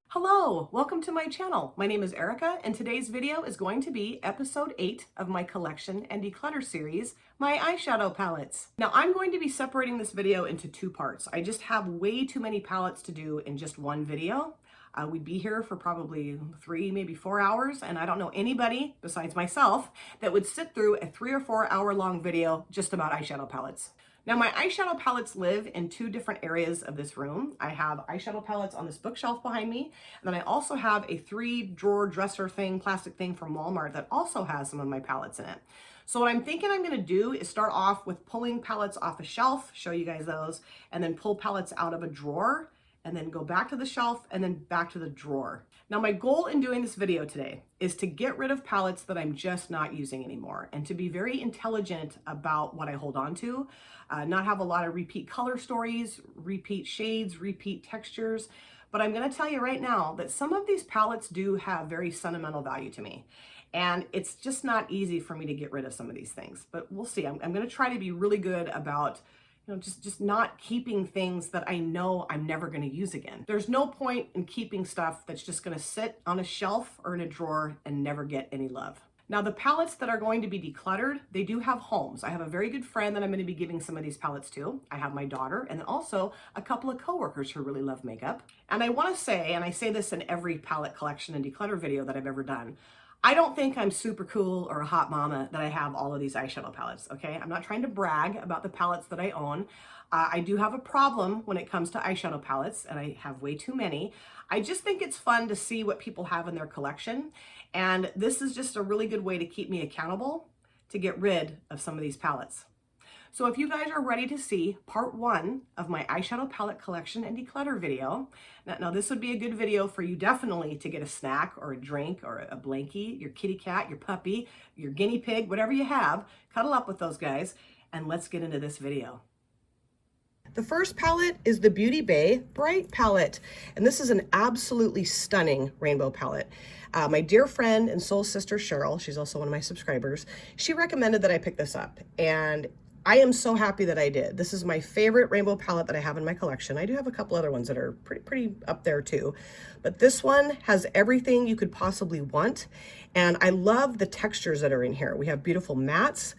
Hello, welcome to my channel. My name is Erica, and today's video is going to be episode 8 of my collection and declutter series, my eyeshadow palettes. Now I'm going to be separating this video into 2 parts. I just have way too many palettes to do in just one video. We'd be here for probably 3, maybe 4 hours, and I don't know anybody besides myself that would sit through a 3 or 4 hour long video just about eyeshadow palettes. Now my eyeshadow palettes live in 2 different areas of this room. I have eyeshadow palettes on this bookshelf behind me, and then I also have a 3-drawer dresser thing, plastic thing from Walmart that also has some of my palettes in it. So what I'm thinking I'm gonna do is start off with pulling palettes off a shelf, show you guys those, and then pull palettes out of a drawer, and then go back to the shelf and then back to the drawer. Now my goal in doing this video today is to get rid of palettes that I'm just not using anymore and to be very intelligent about what I hold on to, not have a lot of repeat color stories, repeat shades, repeat textures. But I'm gonna tell you right now that some of these palettes do have very sentimental value to me. And it's just not easy for me to get rid of some of these things, but we'll see. I'm gonna try to be really good about just not keeping things that I know I'm never going to use again. There's no point in keeping stuff that's just going to sit on a shelf or in a drawer and never get any love. Now the palettes that are going to be decluttered, they do have homes. I have a very good friend that I'm going to be giving some of these palettes to. I have my daughter and then also a couple of coworkers who really love makeup. And I want to say, and I say this in every palette collection and declutter video that I've ever done, I don't think I'm super cool or a hot mama that I have all of these eyeshadow palettes, okay? I'm not trying to brag about the palettes that I own. I do have a problem when it comes to eyeshadow palettes, and I have way too many. I just think it's fun to see what people have in their collection, and this is just a really good way to keep me accountable to get rid of some of these palettes. So if you guys are ready to see part 1 of my eyeshadow palette collection and declutter video, now this would be a good video for you definitely to get a snack or a drink or a blankie, your kitty cat, your puppy, your guinea pig, whatever you have, cuddle up with those guys, and let's get into this video. The first palette is the Beauty Bay Bright palette, and this is an absolutely stunning rainbow palette. My dear friend and soul sister Cheryl, she's also one of my subscribers, she recommended that I pick this up, and I am so happy that I did. This is my favorite rainbow palette that I have in my collection. I do have a couple other ones that are pretty up there too, but this one has everything you could possibly want, and I love the textures that are in here. We have beautiful mattes,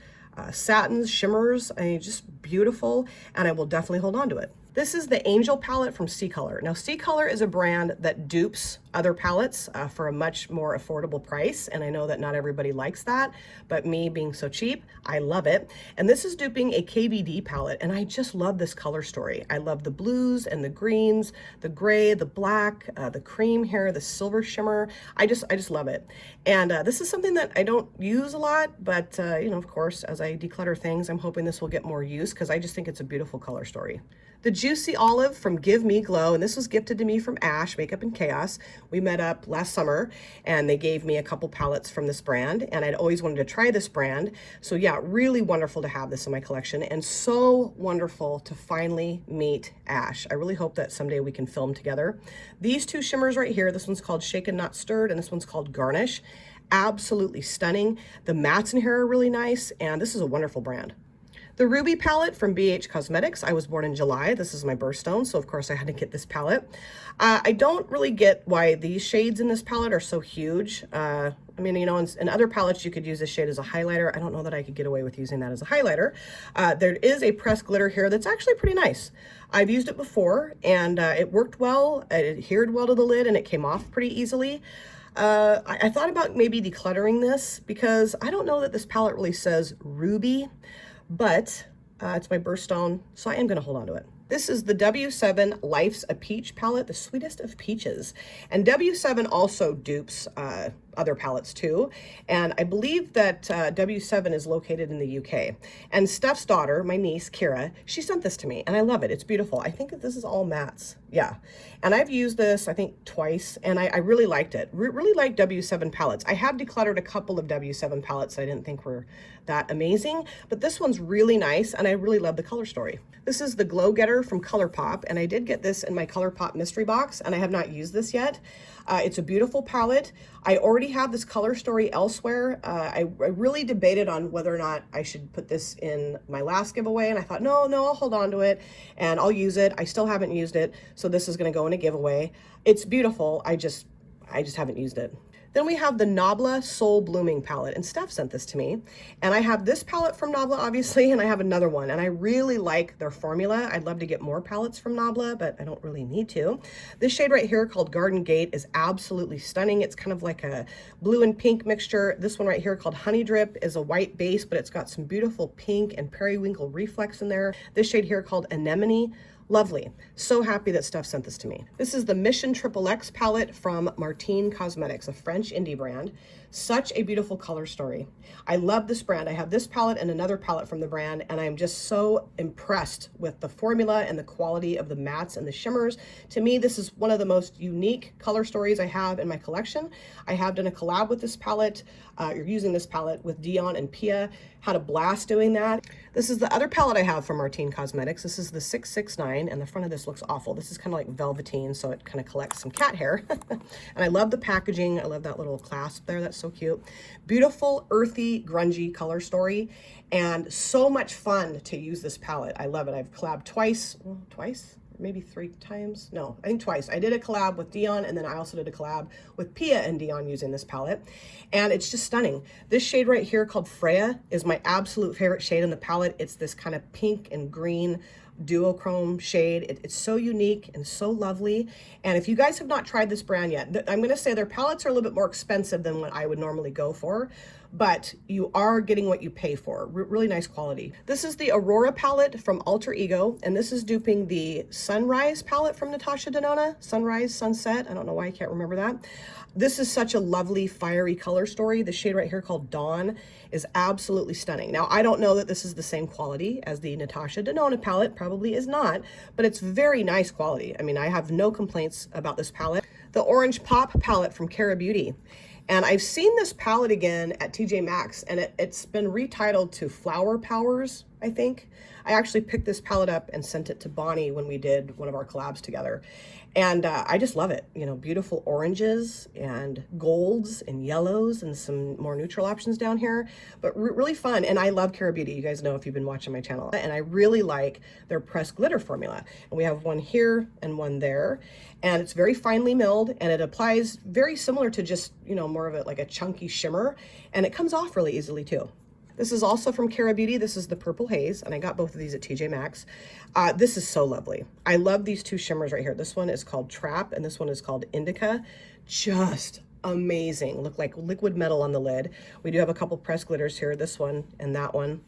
satins, shimmers, I mean, just beautiful, and I will definitely hold on to it. This is the Angel palette from C Color. Now, C Color is a brand that dupes other palettes for a much more affordable price, and I know that not everybody likes that, but me being so cheap, I love it. And this is duping a KVD palette, and I just love this color story. I love the blues and the greens, the gray, the black, the cream here, the silver shimmer. I just love it. And this is something that I don't use a lot, but you know, of course, as I declutter things, I'm hoping this will get more use because I just think it's a beautiful color story. The Juicy Olive from Give Me Glow, and this was gifted to me from Ash, Makeup and Chaos. We met up last summer, and they gave me a couple palettes from this brand, and I'd always wanted to try this brand. So yeah, really wonderful to have this in my collection, and so wonderful to finally meet Ash. I really hope that someday we can film together. These 2 shimmers right here, this one's called Shaken Not Stirred, and this one's called Garnish. Absolutely stunning. The mattes in here are really nice, and this is a wonderful brand. The Ruby palette from BH Cosmetics. I was born in July. This is my birthstone, so of course I had to get this palette. I don't really get why these shades in this palette are so huge. I mean, you know, in other palettes you could use this shade as a highlighter. I don't know that I could get away with using that as a highlighter. There is a pressed glitter here that's actually pretty nice. I've used it before, and it worked well. It adhered well to the lid, and it came off pretty easily. I thought about maybe decluttering this because I don't know that this palette really says Ruby, but it's my birthstone, so I am going to hold on to it. This is the W7 Life's a Peach palette, the sweetest of peaches. And W7 also dupes other palettes too. And I believe that W7 is located in the UK. And Steph's daughter, my niece, Kira, she sent this to me, and I love it. It's beautiful. I think that this is all mattes. Yeah. And I've used this, I think, twice, and I really liked it. Really like W7 palettes. I have decluttered a couple of W7 palettes I didn't think were that amazing, but this one's really nice, and I really love the color story. This is the Glow Getter from ColourPop, and I did get this in my ColourPop mystery box, and I have not used this yet. It's a beautiful palette. I already have this color story elsewhere. I really debated on whether or not I should put this in my last giveaway, and I thought, no, I'll hold on to it and I'll use it. I still haven't used it, so this is gonna go in a giveaway. It's beautiful, I just haven't used it. Then we have the Nabla Soul Blooming palette, and Steph sent this to me. And I have this palette from Nabla, obviously, and I have another one, and I really like their formula. I'd love to get more palettes from Nabla, but I don't really need to. This shade right here called Garden Gate is absolutely stunning. It's kind of like a blue and pink mixture. This one right here called Honey Drip is a white base, but it's got some beautiful pink and periwinkle reflex in there. This shade here called Anemone. Lovely. So happy that Steph sent this to me. This is the Mission XXX palette from Martine Cosmetics, a French indie brand. Such a beautiful color story. I love this brand. I have this palette and another palette from the brand, and I'm just so impressed with the formula and the quality of the mattes and the shimmers. To me, this is one of the most unique color stories I have in my collection. I have done a collab with this palette, using this palette with Dion and Pia. Had a blast doing that. This is the other palette I have from Martine Cosmetics. This is the 669, and the front of this looks awful. This is kind of like velveteen, so it kind of collects some cat hair. And I love the packaging. I love that little clasp there. That's so cute. Beautiful, earthy, grungy color story, and so much fun to use this palette. I love it. I've collabed twice, maybe 3 times. No, I think twice. I did a collab with Dion, and then I also did a collab with Pia and Dion using this palette, and it's just stunning. This shade right here called Freya is my absolute favorite shade in the palette. It's this kind of pink and green duochrome shade. It's so unique and so lovely. And if you guys have not tried this brand yet, I'm going to say their palettes are a little bit more expensive than what I would normally go for, but you are getting what you pay for. Really nice quality. This is the Aurora palette from Alter Ego, and this is duping the Sunrise palette from Natasha Denona. Sunrise, Sunset, I don't know why I can't remember that. This is such a lovely, fiery color story. The shade right here called Dawn is absolutely stunning. Now, I don't know that this is the same quality as the Natasha Denona palette, probably is not, but it's very nice quality. I mean, I have no complaints about this palette. The Orange Pop palette from Cara Beauty. And I've seen this palette again at TJ Maxx, and it's been retitled to Flower Powers, I think. I actually picked this palette up and sent it to Bonnie when we did one of our collabs together. And I just love it. You know, beautiful oranges and golds and yellows and some more neutral options down here, but really fun. And I love Cara Beauty. You guys know if you've been watching my channel. And I really like their pressed glitter formula. And we have one here and one there. And it's very finely milled, and it applies very similar to just, you know, more of it like a chunky shimmer. And it comes off really easily too. This is also from Cara Beauty. This is the Purple Haze, and I got both of these at TJ Maxx. This is so lovely. I love these two shimmers right here. This one is called Trap, and this one is called Indica. Just amazing. Look like liquid metal on the lid. We do have a couple pressed glitters here, this one and that one.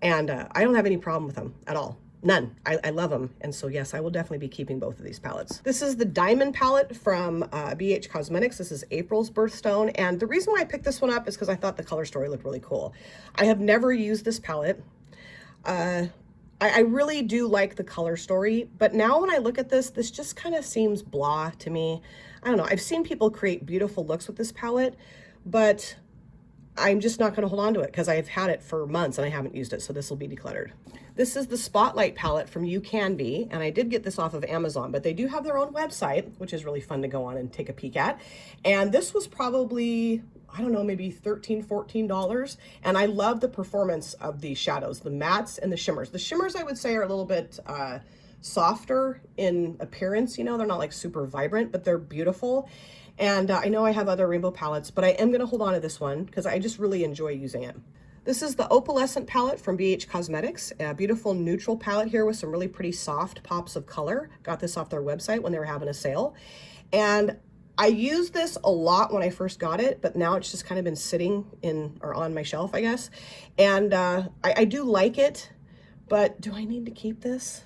And I don't have any problem with them at all. None. I love them. And so yes, I will definitely be keeping both of these palettes. This is the Diamond palette from BH Cosmetics. This is April's Birthstone. And the reason why I picked this one up is because I thought the color story looked really cool. I have never used this palette. I really do like the color story, but now when I look at this just kind of seems blah to me. I don't know. I've seen people create beautiful looks with this palette, but I'm just not going to hold on to it because I've had it for months and I haven't used it, so this will be decluttered. This is the Spotlight palette from You Can Be, and I did get this off of Amazon, but they do have their own website, which is really fun to go on and take a peek at. And this was probably, I don't know, maybe $13, $14. And I love the performance of the shadows, the mattes and the shimmers. The shimmers, I would say, are a little bit softer in appearance. You know, they're not like super vibrant, but they're beautiful. And I know I have other rainbow palettes, but I am going to hold on to this one because I just really enjoy using it. This is the Opalescent palette from BH Cosmetics, a beautiful neutral palette here with some really pretty soft pops of color. Got this off their website when they were having a sale. And I used this a lot when I first got it, but now it's just kind of been sitting in or on my shelf, I guess. And I do like it, but do I need to keep this?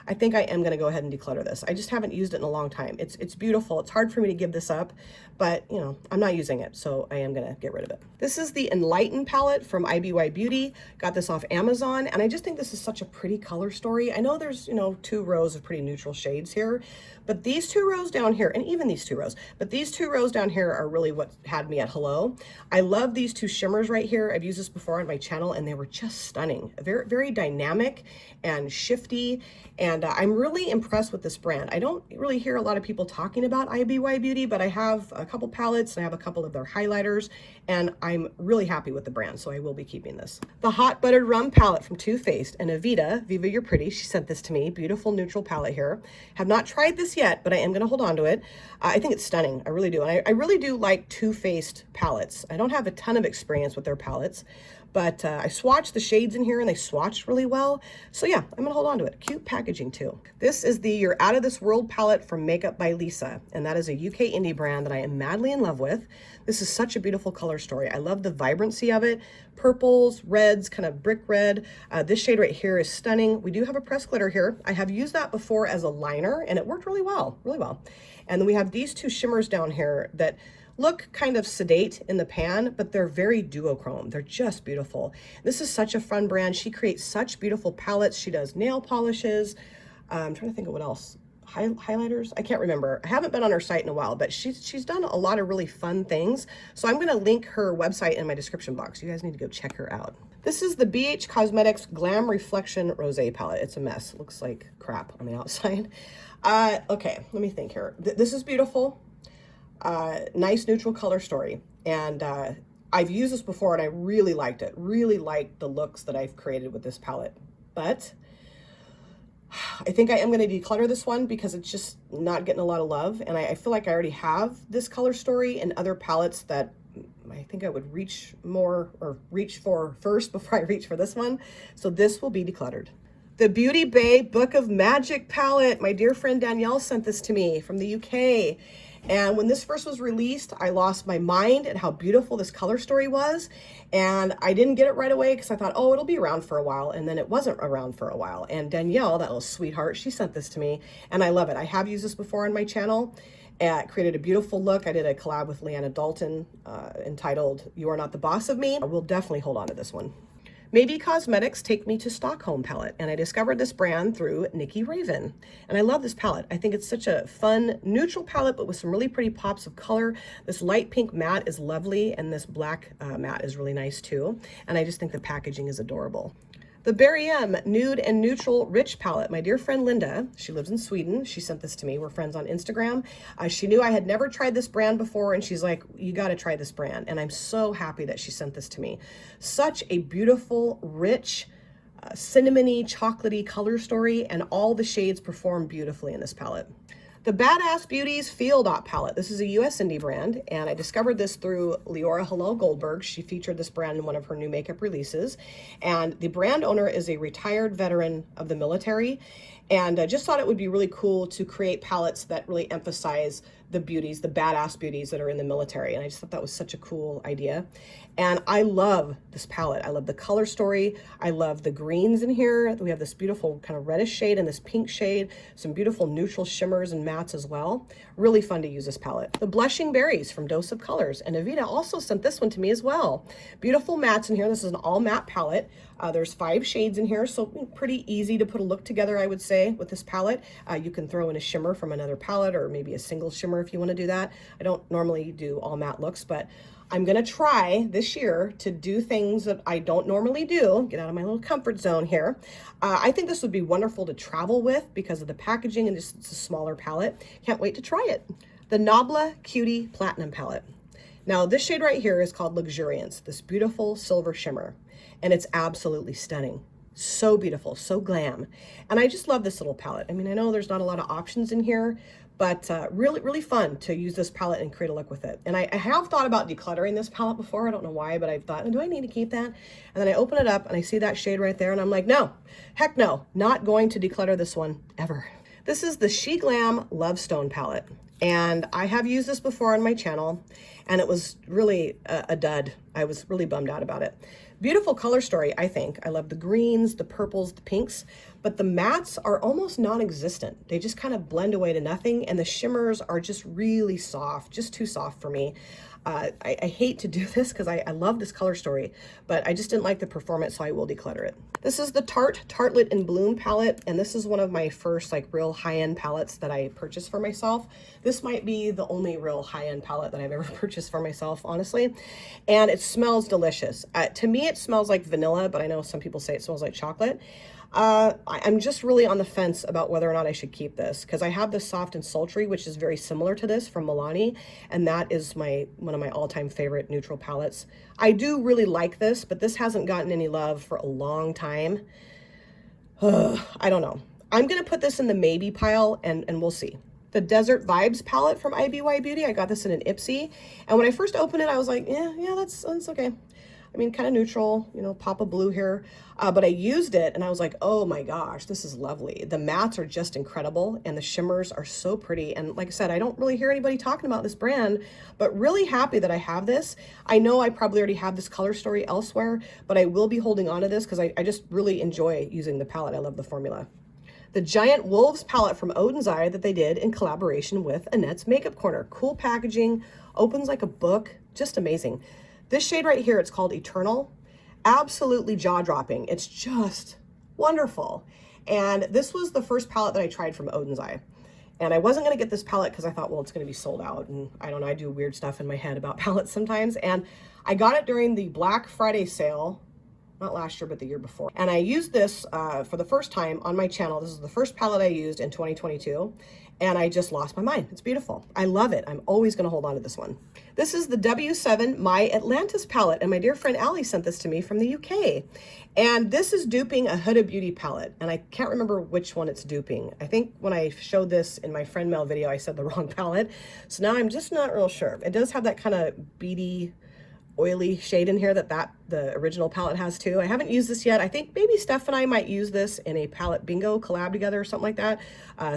I think I am going to go ahead and declutter this. I just haven't used it in a long time. It's beautiful. It's hard for me to give this up, but you know, I'm not using it, so I am going to get rid of it. This is the Enlighten palette from IBY Beauty. Got this off Amazon, and I just think this is such a pretty color story. I know there's, you know, 2 rows of pretty neutral shades here, but these 2 rows down here, and even these 2 rows, but these 2 rows down here are really what had me at hello. I love these 2 shimmers right here. I've used this before on my channel, and they were just stunning. Very, very dynamic and shifty, and And I'm really impressed with this brand. I don't really hear a lot of people talking about IBY Beauty, but I have a couple palettes and I have a couple of their highlighters, and I'm really happy with the brand, so I will be keeping this. The Hot Buttered Rum palette from Too Faced, and Avita, Viva You're Pretty, she sent this to me. Beautiful neutral palette here. Have not tried this yet, but I am gonna hold on to it. I think it's stunning, I really do. And I really do like Too Faced palettes. I don't have a ton of experience with their palettes, but I swatched the shades in here and they swatched really well. So yeah, I'm gonna hold on to it. Cute packaging too. This is the You're Out of This World palette from Makeup by Lisa. And that is a UK indie brand that I am madly in love with. This is such a beautiful color story. I love the vibrancy of it. Purples, reds, kind of brick red. This shade right here is stunning. We do have a pressed glitter here. I have used that before as a liner and it worked really well, really well. And then we have these two shimmers down here that look kind of sedate in the pan, but they're very duochrome. They're just beautiful. This is such a fun brand. She creates such beautiful palettes. She does nail polishes. I'm trying to think of what else. Highlighters? I can't remember. I haven't been on her site in a while, but she's done a lot of really fun things. So I'm gonna link her website in my description box. You guys need to go check her out. This is the BH Cosmetics Glam Reflection Rosé palette. It's a mess. It looks like crap on the outside. Okay, let me think here. This is beautiful. Nice neutral color story, and I've used this before and I really liked it. Really liked the looks that I've created with this palette, but I think I am going to declutter this one because it's just not getting a lot of love, and I feel like I already have this color story and other palettes that I think I would reach for first before I reach for this one. So this will be decluttered. The Beauty Bay Book of Magic palette. My dear friend Danielle sent this to me from the UK. And when this first was released, I lost my mind at how beautiful this color story was. And I didn't get it right away because I thought, oh, it'll be around for a while. And then it wasn't around for a while. And Danielle, that little sweetheart, she sent this to me and I love it. I have used this before on my channel. It created a beautiful look. I did a collab with Leanna Dalton entitled You Are Not the Boss of Me. I will definitely hold on to this one. Maybe Cosmetics Take Me to Stockholm palette, and I discovered this brand through Nikki Raven. And I love this palette. I think it's such a fun, neutral palette, but with some really pretty pops of color. This light pink matte is lovely, and this black matte is really nice too. And I just think the packaging is adorable. The Berry M Nude and Neutral Rich palette. My dear friend Linda, she lives in Sweden. She sent this to me. We're friends on Instagram. She knew I had never tried this brand before, and she's like, you got to try this brand. And I'm so happy that she sent this to me. Such a beautiful, rich, cinnamony, chocolatey color story, and all the shades perform beautifully in this palette. The Badass Beauties Feel Dot palette. This is a US indie brand, and I discovered this through Leora Hillel Goldberg. She featured this brand in one of her new makeup releases, and the brand owner is a retired veteran of the military, and I just thought it would be really cool to create palettes that really emphasize the beauties, the badass beauties that are in the military, and I just thought that was such a cool idea. And I love this palette. I love the color story. I love the greens in here. We have this beautiful kind of reddish shade and this pink shade, some beautiful neutral shimmers and mattes as well. Really fun to use this palette. The Blushing Berries from Dose of Colors, and Avita also sent this one to me as well. Beautiful mattes in here. This is an all matte palette. There's 5 shades in here, so pretty easy to put a look together, I would say, with this palette. You can throw in a shimmer from another palette or maybe a single shimmer if you want to do that. I don't normally do all matte looks, but I'm going to try this year to do things that I don't normally do, get out of my little comfort zone here. I think this would be wonderful to travel with because of the packaging and just it's a smaller palette. Can't wait to try it. The Nobla Cutie Platinum palette. Now this shade right here is called Luxuriance, this beautiful silver shimmer, and it's absolutely stunning. So beautiful, so glam. And I just love this little palette. I mean, I know there's not a lot of options in here, but really, really fun to use this palette and create a look with it. And I have thought about decluttering this palette before. I don't know why, but I've thought, do I need to keep that? And then I open it up and I see that shade right there and I'm like, no, heck no, not going to declutter this one ever. This is the She Glam Love Stone palette. And I have used this before on my channel and it was really a dud. I was really bummed out about it. Beautiful color story, I think. I love the greens, the purples, the pinks, but the mattes are almost non-existent. They just kind of blend away to nothing, and the shimmers are just really soft, just too soft for me. I hate to do this because I love this color story, but I just didn't like the performance, so I will declutter it. This is the Tarte Tartlet in Bloom palette, and this is one of my first like real high-end palettes that I purchased for myself. This might be the only real high-end palette that I've ever purchased for myself, honestly. And it smells delicious. To me, it smells like vanilla, but I know some people say it smells like chocolate. I'm just really on the fence about whether or not I should keep this, because I have the Soft and Sultry, which is very similar to this from Nonny, and that is one of my all-time favorite neutral palettes. I do really like this, but this hasn't gotten any love for a long time. I don't know. I'm going to put this in the maybe pile, and we'll see. The Desert Vibes palette from IBY Beauty, I got this in an Ipsy, and when I first opened it, I was like, yeah, that's okay. I mean, kind of neutral, you know, pop of blue here. But I used it and I was like, oh my gosh, this is lovely. The mattes are just incredible and the shimmers are so pretty. And like I said, I don't really hear anybody talking about this brand, but really happy that I have this. I know I probably already have this color story elsewhere, but I will be holding on to this because I just really enjoy using the palette. I love the formula. The Giant Wolves palette from Odin's Eye that they did in collaboration with Annette's Makeup Corner. Cool packaging, opens like a book, just amazing. This shade right here, it's called Eternal. Absolutely jaw-dropping. It's just wonderful. And this was the first palette that I tried from Odin's Eye. And I wasn't going to get this palette because I thought, well, it's going to be sold out. And I don't know, I do weird stuff in my head about palettes sometimes. And I got it during the Black Friday sale, not last year, but the year before. And I used this for the first time on my channel. This is the first palette I used in 2022. And I just lost my mind. It's beautiful. I love it. I'm always going to hold on to this one. This is the W7 My Atlantis palette, and my dear friend Allie sent this to me from the UK. And this is duping a Huda Beauty palette, and I can't remember which one it's duping. I think when I showed this in my friend mail video, I said the wrong palette. So now I'm just not real sure. It does have that kind of beady, oily shade in here that the original palette has too. I haven't used this yet. I think maybe Steph and I might use this in a palette bingo collab together or something like that.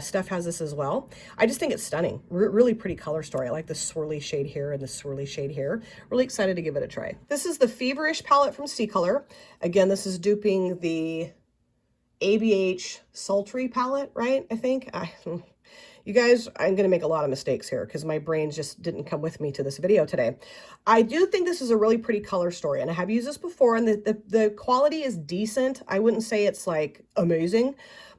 Steph has this as well. I just think it's stunning. Really pretty color story. I like the swirly shade here and the swirly shade here. Really excited to give it a try. This is the Feverish palette from C Color. Again, this is duping the ABH Sultry palette, right? I think. You guys, I'm going to make a lot of mistakes here because my brain just didn't come with me to this video today. I do think this is a really pretty color story, and I have used this before, and the quality is decent. I wouldn't say it's like amazing,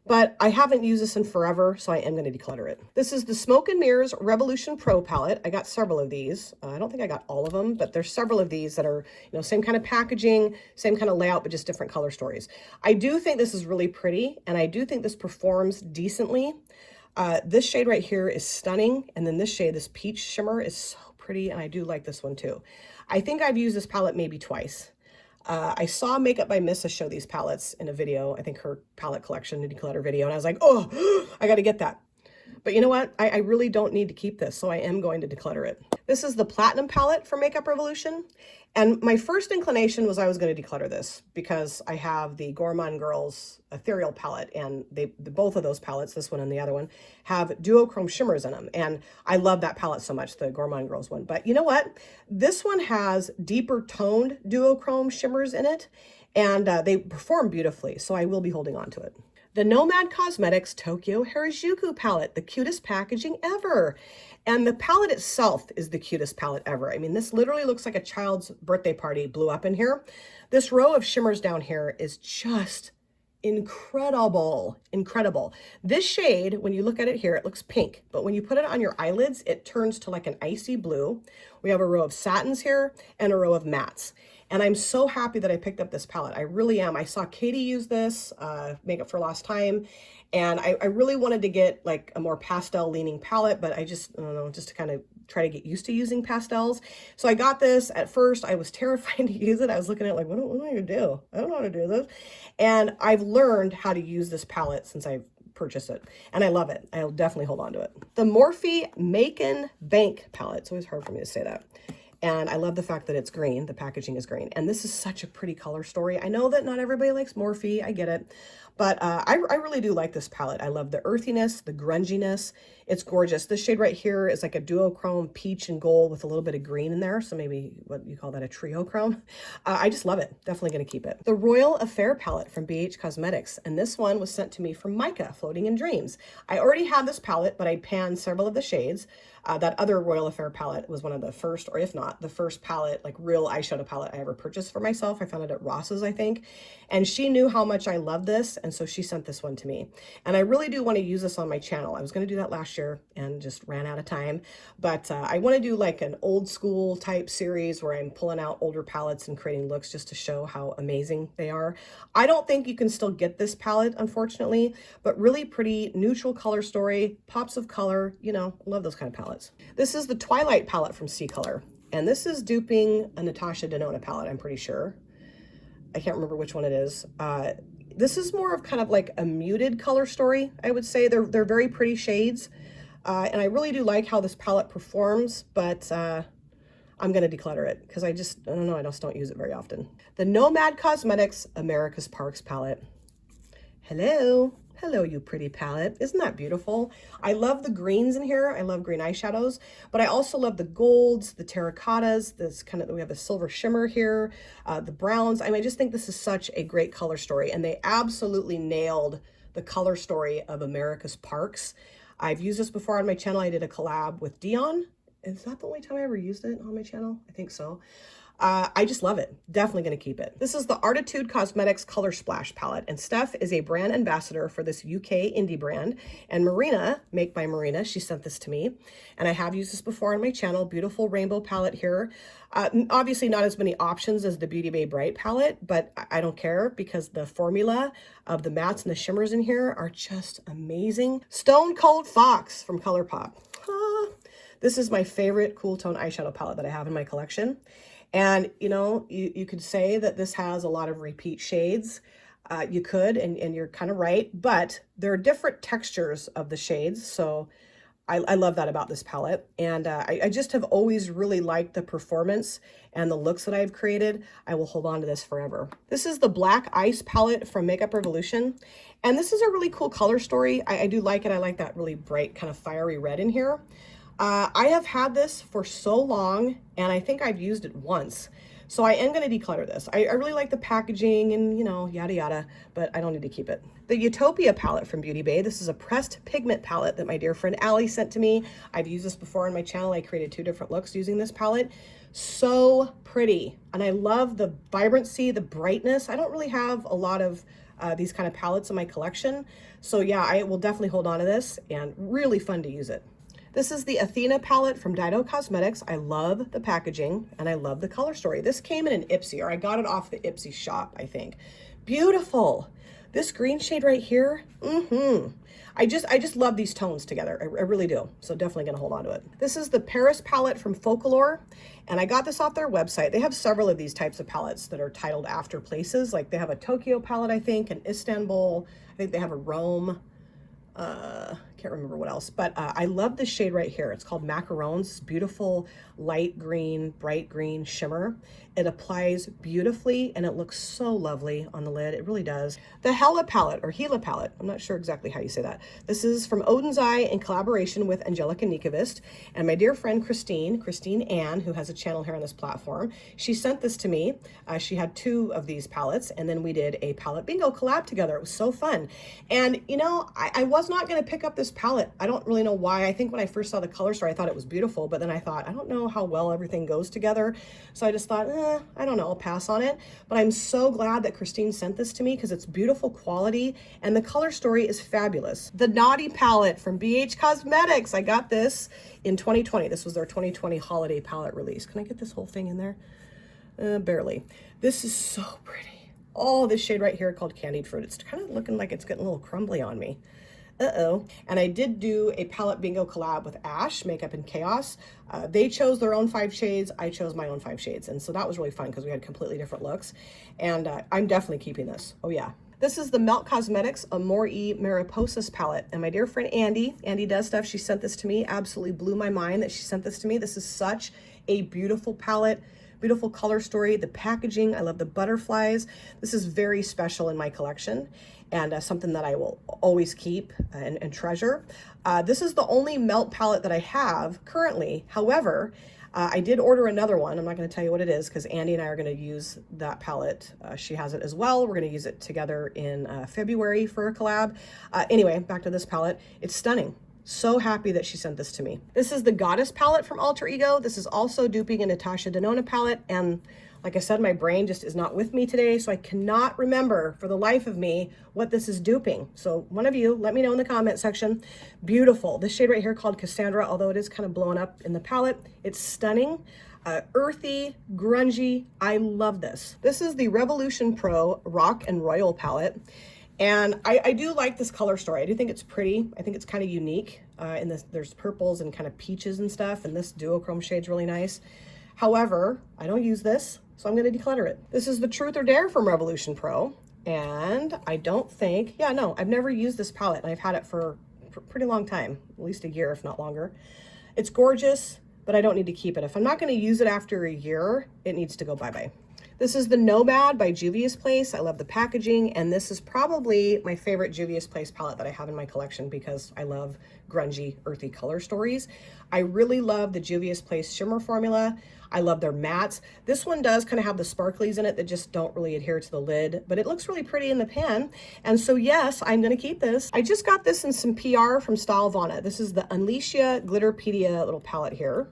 but I haven't used this in forever, so I am going to declutter it. This is the Smoke and Mirrors Revolution Pro palette. I got several of these. I don't think I got all of them, but there's several of these that are, you know, same kind of packaging, same kind of layout, but just different color stories. I do think this is really pretty, and I do think this performs decently. This shade right here is stunning. And then this shade, this peach shimmer, is so pretty. And I do like this one too. I think I've used this palette maybe twice. I saw Makeup by Missa show these palettes in a video. I think her palette collection, a declutter video. And I was like, oh, I got to get that. But you know what? I really don't need to keep this. So I am going to declutter it. This is the Platinum palette for Makeup Revolution. And my first inclination was I was going to declutter this because I have the Gourmand Girls Ethereal palette, and both of those palettes, this one and the other one, have duochrome shimmers in them. And I love that palette so much, the Gourmand Girls one. But you know what? This one has deeper toned duochrome shimmers in it, and they perform beautifully. So I will be holding on to it. The Nomad Cosmetics Tokyo Harajuku palette, the cutest packaging ever. And the palette itself is the cutest palette ever. I mean, this literally looks like a child's birthday party blew up in here. This row of shimmers down here is just incredible, incredible. This shade, when you look at it here, it looks pink, but when you put it on your eyelids, it turns to like an icy blue. We have a row of satins here and a row of mattes. And I'm so happy that I picked up this palette. I really am. I saw Katie use this, Makeup for Last Time, and I really wanted to get like a more pastel leaning palette, but I don't know, just to kind of try to get used to using pastels. So I got this. At first, I was terrified to use it. I was looking at it like, what am I gonna do? I don't know how to do this. And I've learned how to use this palette since I've purchased it, and I love it. I'll definitely hold on to it. The Morphe Macon Bank palette. It's always hard for me to say that. And I love the fact that it's green. The packaging is green. And this is such a pretty color story. I know that not everybody likes Morphe. I get it. But I really do like this palette. I love the earthiness, the grunginess. It's gorgeous. This shade right here is like a duochrome peach and gold with a little bit of green in there. So maybe what you call that, a trio chrome. I just love it. Definitely going to keep it. The Royal Affair palette from BH Cosmetics. And this one was sent to me from Micah, Floating in Dreams. I already had this palette, but I panned several of the shades. That other Royal Affair palette was one of the first, or if not, not the first palette, like real eyeshadow palette I ever purchased for myself. I found it at Ross's, I think. And she knew how much I love this, and so she sent this one to me. And I really do want to use this on my channel. I was going to do that last year and just ran out of time. But I want to do like an old school type series where I'm pulling out older palettes and creating looks just to show how amazing they are. I don't think you can still get this palette, unfortunately, but really pretty neutral color story, pops of color, you know, love those kind of palettes. This is the Twilight palette from C Color, and this is duping a Natasha Denona palette, I'm pretty sure. I can't remember which one it is. This is more of kind of like a muted color story, I would say. They're very pretty shades, and I really do like how this palette performs, but I'm going to declutter it because I don't know, I just don't use it very often. The Nomad Cosmetics America's Parks palette. Hello. Hello, you pretty palette. Isn't that beautiful? I love the greens in here. I love green eyeshadows, but I also love the golds, the terracottas, this kind of, we have a silver shimmer here, the browns. I mean, I just think this is such a great color story, and they absolutely nailed the color story of America's Parks. I've used this before on my channel. I did a collab with Dion. Is that the only time I ever used it on my channel? I think so. I just love it. Definitely going to keep it. This is the Artitude Cosmetics Color Splash palette, and Steph is a brand ambassador for this UK indie brand, and Marina, Make by Marina, she sent this to me, and I have used this before on my channel. Beautiful rainbow palette here. Obviously not as many options as the Beauty Bay Bright palette, but I don't care because the formula of the mattes and the shimmers in here are just amazing. Stone Cold Fox from ColourPop. This is my favorite cool tone eyeshadow palette that I have in my collection. And, you know, you could say that this has a lot of repeat shades. You could, and you're kind of right, but there are different textures of the shades. So I love that about this palette. And I just have always really liked the performance and the looks that I've created. I will hold on to this forever. This is the Black Ice palette from Makeup Revolution. And this is a really cool color story. I do like it. I like that really bright kind of fiery red in here. I have had this for so long, and I think I've used it once. So I am going to declutter this. I really like the packaging and, you know, yada yada, but I don't need to keep it. The Utopia palette from Beauty Bay. This is a pressed pigment palette that my dear friend Allie sent to me. I've used this before on my channel. I created 2 different looks using this palette. So pretty. And I love the vibrancy, the brightness. I don't really have a lot of these kind of palettes in my collection. So yeah, I will definitely hold on to this, and really fun to use it. This is the Athena palette from Dido Cosmetics. I love the packaging and I love the color story. This came in an Ipsy, or I got it off the Ipsy shop, I think. Beautiful. This green shade right here, I just love these tones together. I really do. So definitely gonna hold on to it. This is the Paris palette from Folklore, and I got this off their website. They have several of these types of palettes that are titled after places. Like they have a Tokyo palette, I think, and Istanbul. I think they have a Rome. Can't remember what else, but I love this shade right here. It's called Macarons. It's beautiful light green, bright green shimmer. It applies beautifully and it looks so lovely on the lid. It really does. The Hela palette, or Hela palette, I'm not sure exactly how you say that. This is from Odin's Eye in collaboration with Angelica Nikovist and my dear friend Christine Ann, who has a channel here on this platform. She sent this to me. She had 2 of these palettes, and then we did a palette bingo collab together. It was so fun. And you know, I was not going to pick up this palette. I don't really know why. I think when I first saw the color story, I thought it was beautiful, but then I thought, I don't know how well everything goes together. So I just thought, I don't know, I'll pass on it. But I'm so glad that Christine sent this to me because it's beautiful quality and the color story is fabulous. The Naughty palette from BH Cosmetics. I got this in 2020. This was their 2020 holiday palette release. Can I get this whole thing in there? Barely. This is so pretty. Oh, this shade right here called Candied Fruit. It's kind of looking like it's getting a little crumbly on me. And I did do a palette bingo collab with Ash, Makeup and Chaos. They chose their own 5 shades. I chose my own 5 shades. And so that was really fun because we had completely different looks. And I'm definitely keeping this. Oh yeah. This is the Melt Cosmetics Amore y Mariposas palette. And my dear friend Andy does stuff. She sent this to me. Absolutely blew my mind that she sent this to me. This is such a beautiful palette. Beautiful color story, the packaging, I love the butterflies. This is very special in my collection and something that I will always keep and treasure. This is the only melt palette that I have currently. However, I did order another one. I'm not going to tell you what it is because Andy and I are going to use that palette. She has it as well. We're going to use it together in February for a collab. Anyway, back to this palette. It's stunning. So happy that she sent this to me. This is the Goddess palette from Alter Ego. This is also duping a Natasha Denona palette. And like I said, my brain just is not with me today, so I cannot remember for the life of me what this is duping. So one of you, let me know in the comment section. Beautiful. This shade right here called Cassandra, although it is kind of blowing up in the palette. It's stunning. Earthy, grungy. I love this. This is the Revolution Pro Rock and Royal palette. And I do like this color story. I do think it's pretty. I think it's kind of unique. In this, there's purples and kind of peaches and stuff, and this duochrome shade's really nice. However, I don't use this, so I'm going to declutter it. This is the Truth or Dare from Revolution Pro, and I don't think, yeah, no, I've never used this palette, and I've had it for a pretty long time, at least a year, if not longer. It's gorgeous, but I don't need to keep it. If I'm not going to use it after a year, it needs to go bye-bye. This is the Nomad by Juvia's Place. I love the packaging, and this is probably my favorite Juvia's Place palette that I have in my collection because I love grungy, earthy color stories. I really love the Juvia's Place shimmer formula. I love their mattes. This one does kind of have the sparklies in it that just don't really adhere to the lid, but it looks really pretty in the pan. And so yes, I'm gonna keep this. I just got this in some PR from Stylevana. This is the Unleashia Glitterpedia little palette here.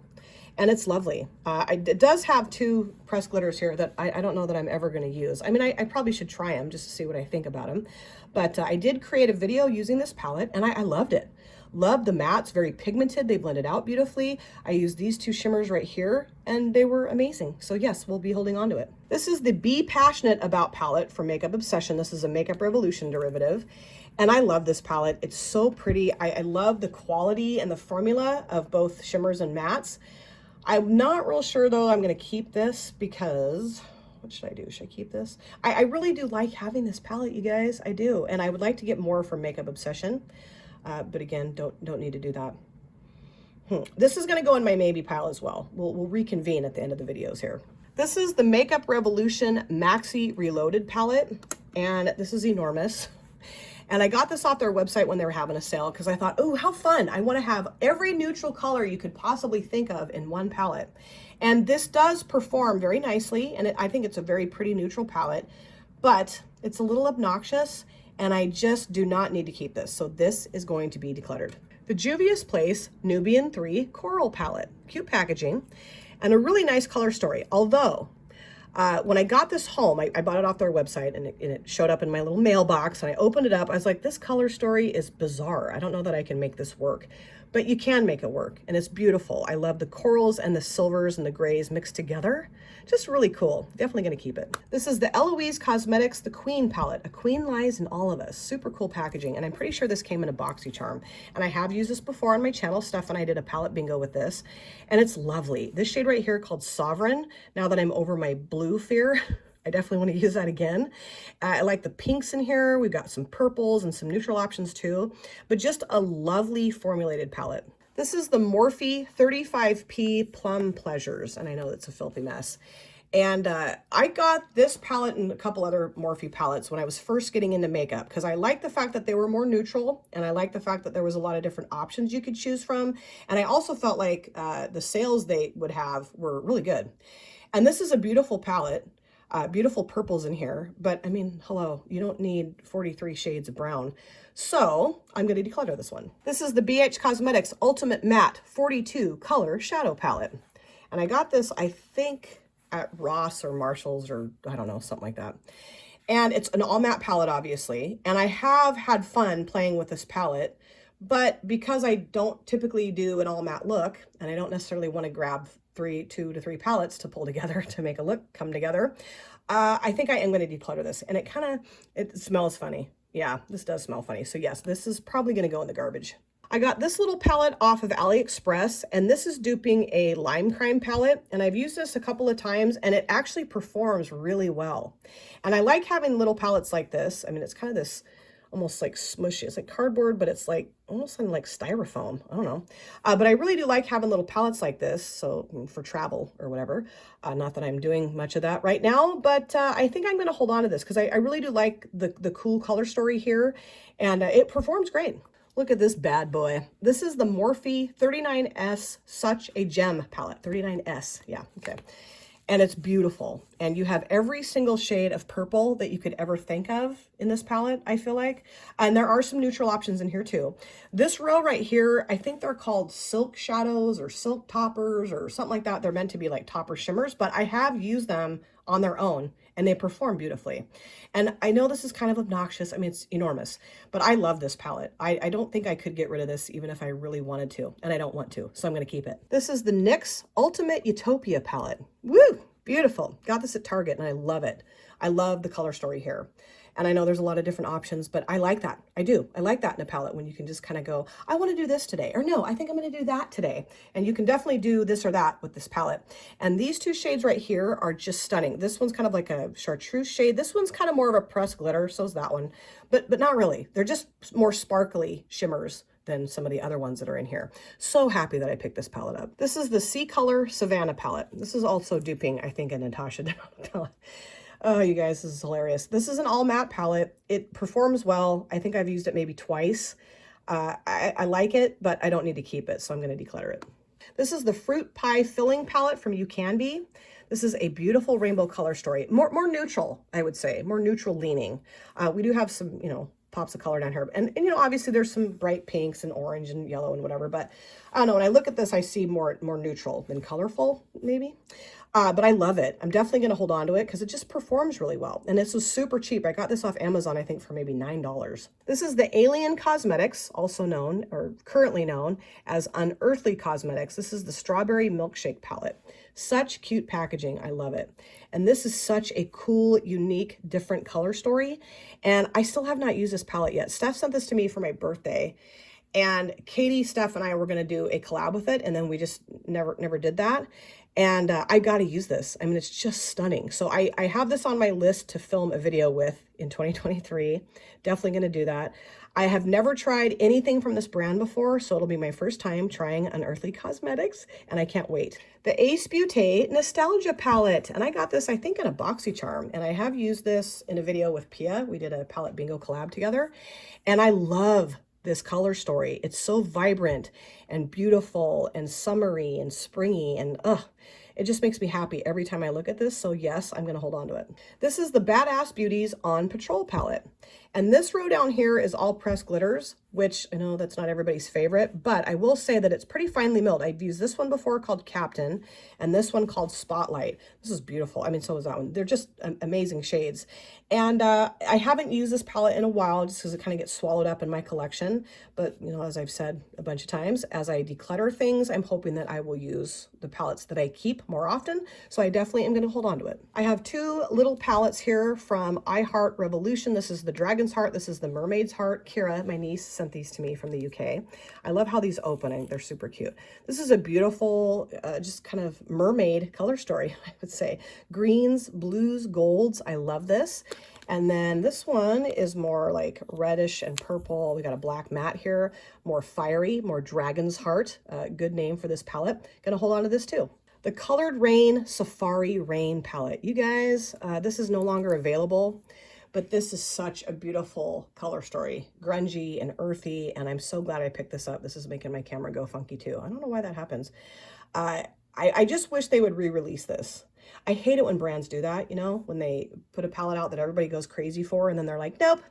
And it's lovely. It does have two pressed glitters here that I don't know that I'm ever gonna use. I mean, I probably should try them just to see what I think about them. But I did create a video using this palette and I loved it. Loved the mattes, very pigmented. They blended out beautifully. I used these two shimmers right here and they were amazing. So yes, we'll be holding on to it. This is the Be Passionate About palette from Makeup Obsession. This is a Makeup Revolution derivative. And I love this palette. It's so pretty. I love the quality and the formula of both shimmers and mattes. I'm not real sure though I'm gonna keep this because, what should I do? Should I keep this? I really do like having this palette, you guys. I do. And I would like to get more from Makeup Obsession. But again, don't need to do that. This is gonna go in my maybe pile as well. We'll reconvene at the end of the videos here. This is the Makeup Revolution Maxi Reloaded palette. And this is enormous. And I got this off their website when they were having a sale because I thought, oh, how fun. I want to have every neutral color you could possibly think of in one palette. And this does perform very nicely. And I think it's a very pretty neutral palette, but it's a little obnoxious and I just do not need to keep this. So this is going to be decluttered. The Juvia's Place Nubian 3 Coral palette. Cute packaging and a really nice color story. Although, when I got this home, I bought it off their website and it showed up in my little mailbox and I opened it up. I was like, this color story is bizarre. I don't know that I can make this work, but you can make it work and it's beautiful. I love the corals and the silvers and the grays mixed together. Just really cool. Definitely gonna keep it. This is the Eloise Cosmetics The Queen palette. A queen lies in all of us. Super cool packaging. And I'm pretty sure this came in a BoxyCharm. And I have used this before on my channel. Steph and I did a palette bingo with this. And it's lovely. This shade right here called Sovereign. Now that I'm over my blue fear, I definitely want to use that again. I like the pinks in here. We've got some purples and some neutral options too, but just a lovely formulated palette. This is the Morphe 35P Plum Pleasures, and I know it's a filthy mess. And I got this palette and a couple other Morphe palettes when I was first getting into makeup because I liked the fact that they were more neutral and I liked the fact that there was a lot of different options you could choose from. And I also felt like the sales they would have were really good. And this is a beautiful palette. Beautiful purples in here, but I mean, hello, you don't need 43 shades of brown. So I'm going to declutter this one. This is the BH Cosmetics Ultimate Matte 42 Color Shadow Palette. And I got this, I think, at Ross or Marshall's or I don't know, something like that. And it's an all matte palette, obviously. And I have had fun playing with this palette, but because I don't typically do an all matte look, and I don't necessarily want to grab 2 to 3 palettes to pull together to make a look come together, I think I am going to declutter this. And it smells funny. Yeah, this does smell funny. So yes, this is probably going to go in the garbage. I got this little palette off of AliExpress, and this is duping a Lime Crime palette. And I've used this a couple of times, and it actually performs really well. And I like having little palettes like this. I mean, it's kind of this almost like smushy. It's like cardboard, but it's like almost like styrofoam. I don't know. But I really do like having little palettes like this. So for travel or whatever, not that I'm doing much of that right now, but I think I'm going to hold on to this because I really do like the cool color story here, and it performs great. Look at this bad boy. This is the Morphe 39S Such a Gem palette. 39S, yeah, okay. and it's beautiful. And you have every single shade of purple that you could ever think of in this palette, I feel like. And there are some neutral options in here too. This row right here, I think they're called silk shadows or silk toppers or something like that. They're meant to be like topper shimmers, but I have used them on their own and they perform beautifully. And I know this is kind of obnoxious. I mean, it's enormous, but I love this palette. I don't think I could get rid of this even if I really wanted to, and I don't want to, so I'm gonna keep it. This is the NYX Ultimate Utopia palette. Woo, beautiful. Got this at Target and I love it. I love the color story here. And I know there's a lot of different options, but I like that. I do. I like that in a palette when you can just kind of go, I want to do this today, or no, I think I'm going to do that today. And you can definitely do this or that with this palette. And these two shades right here are just stunning. This one's kind of like a chartreuse shade. This one's kind of more of a pressed glitter. So is that one, but not really. They're just more sparkly shimmers than some of the other ones that are in here. So happy that I picked this palette up. This is the C Color Savannah palette. This is also duping, I think, a Natasha Denona palette. Oh, you guys, this is hilarious. This is an all matte palette. It performs well. I think I've used it maybe twice. I like it, but I don't need to keep it, so I'm going to declutter it. This is the Fruit Pie Filling palette from You Can Be. This is a beautiful rainbow color story. More neutral, I would say, more neutral leaning. We do have some, you know, pops of color down here. And you know, obviously there's some bright pinks and orange and yellow and whatever, but I don't know, when I look at this, I see more neutral than colorful, maybe. But I love it. I'm definitely going to hold on to it because it just performs really well. And this was super cheap. I got this off Amazon, I think, for maybe $9. This is the Alien Cosmetics, also known, or currently known as Unearthly Cosmetics. This is the Strawberry Milkshake palette. Such cute packaging. I love it. And this is such a cool, unique, different color story. And I still have not used this palette yet. Steph sent this to me for my birthday. And Katie, Steph, and I were going to do a collab with it. And then we just never did that. And I got to use this. I mean, it's just stunning. So I have this on my list to film a video with in 2023. Definitely going to do that. I have never tried anything from this brand before, so it'll be my first time trying Unearthly Cosmetics, and I can't wait. The Ace Beauté Nostalgia Palette, and I got this, I think, in a BoxyCharm, and I have used this in a video with Pia. We did a palette bingo collab together, and I love this color story. It's so vibrant and beautiful and summery and springy, and it just makes me happy every time I look at this. So yes, I'm going to hold on to it. This is the Badass Beauties On Patrol palette. And this row down here is all pressed glitters, which I know that's not everybody's favorite, but I will say that it's pretty finely milled. I've used this one before called Captain, and this one called Spotlight. This is beautiful. I mean, so is that one. They're just amazing shades. And I haven't used this palette in a while just because it kind of gets swallowed up in my collection. But, you know, as I've said a bunch of times, as I declutter things, I'm hoping that I will use the palettes that I keep more often. So I definitely am going to hold on to it. I have two little palettes here from I Heart Revolution. This is the Dragon's Heart. This is the Mermaid's Heart. Kira, my niece, sent these to me from the UK. I love how these open. They're super cute. This is a beautiful, just kind of mermaid color story, I would say. Greens, blues, golds. I love this. And then this one is more like reddish and purple. We got a black matte here, more fiery, more Dragon's Heart. Good name for this palette. Gonna hold on to this too. The Colored Rain Safari Rain palette. You guys, this is no longer available, but this is such a beautiful color story. Grungy and earthy, and I'm so glad I picked this up. This is making my camera go funky too. I don't know why that happens. I just wish they would re-release this. I hate it when brands do that, you know, when they put a palette out that everybody goes crazy for, and then they're like, nope,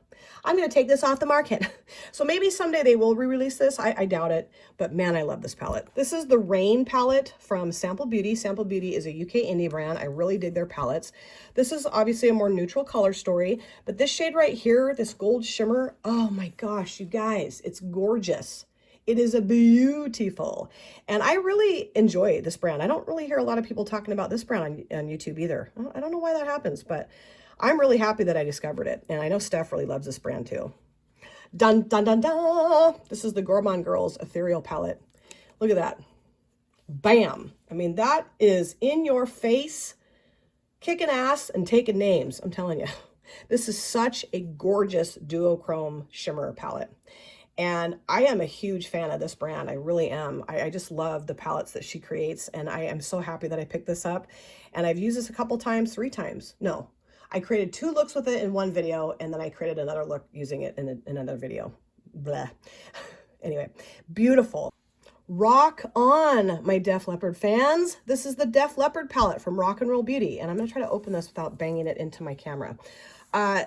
I'm going to take this off the market. So maybe someday they will re-release this. I doubt it, but man, I love this palette. This is the Rain palette from Sample Beauty. Sample Beauty is a UK indie brand. I really dig their palettes. This is obviously a more neutral color story, but this shade right here, this gold shimmer, oh my gosh, you guys, it's gorgeous. It is a beautiful, and I really enjoy this brand. I don't really hear a lot of people talking about this brand on YouTube either. I don't know why that happens, but I'm really happy that I discovered it. And I know Steph really loves this brand too. Dun, dun, dun, dun. This is the Gourmand Girls Ethereal palette. Look at that. Bam. I mean, that is in your face, kicking ass and taking names. I'm telling you, this is such a gorgeous duochrome shimmer palette. And I am a huge fan of this brand. I really am. I just love the palettes that she creates. And I am so happy that I picked this up. And I've used this a couple times, 3 times. No, I created 2 looks with it in one video. And then I created another look using it in another video. Blah. Anyway, beautiful. Rock on, my Def Leppard fans. This is the Def Leppard palette from Rock and Roll Beauty, and I'm going to try to open this without banging it into my camera.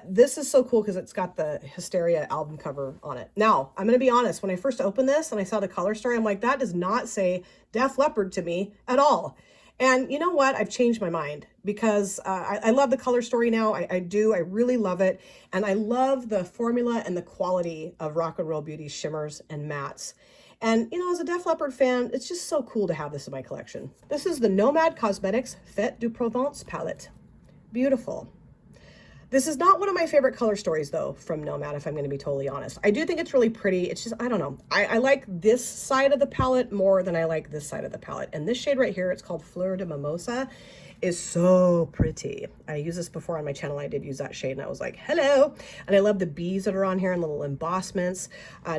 This is so cool because it's got the Hysteria album cover on it. Now, I'm going to be honest, when I first opened this and I saw the color story, I'm like, that does not say Def Leppard to me at all. And you know what? I've changed my mind because I love the color story now. I do. I really love it. And I love the formula and the quality of Rock and Roll Beauty's shimmers and mattes. And, you know, as a Def Leppard fan, it's just so cool to have this in my collection. This is the Nomad Cosmetics Fête du Provence palette. Beautiful. This is not one of my favorite color stories, though, from Nomad, if I'm going to be totally honest. I do think it's really pretty. It's just, I don't know. I like this side of the palette more than I like this side of the palette. And this shade right here, it's called Fleur de Mimosa, is so pretty. I used this before on my channel. I did use that shade, and I was like, hello. And I love the bees that are on here and little embossments.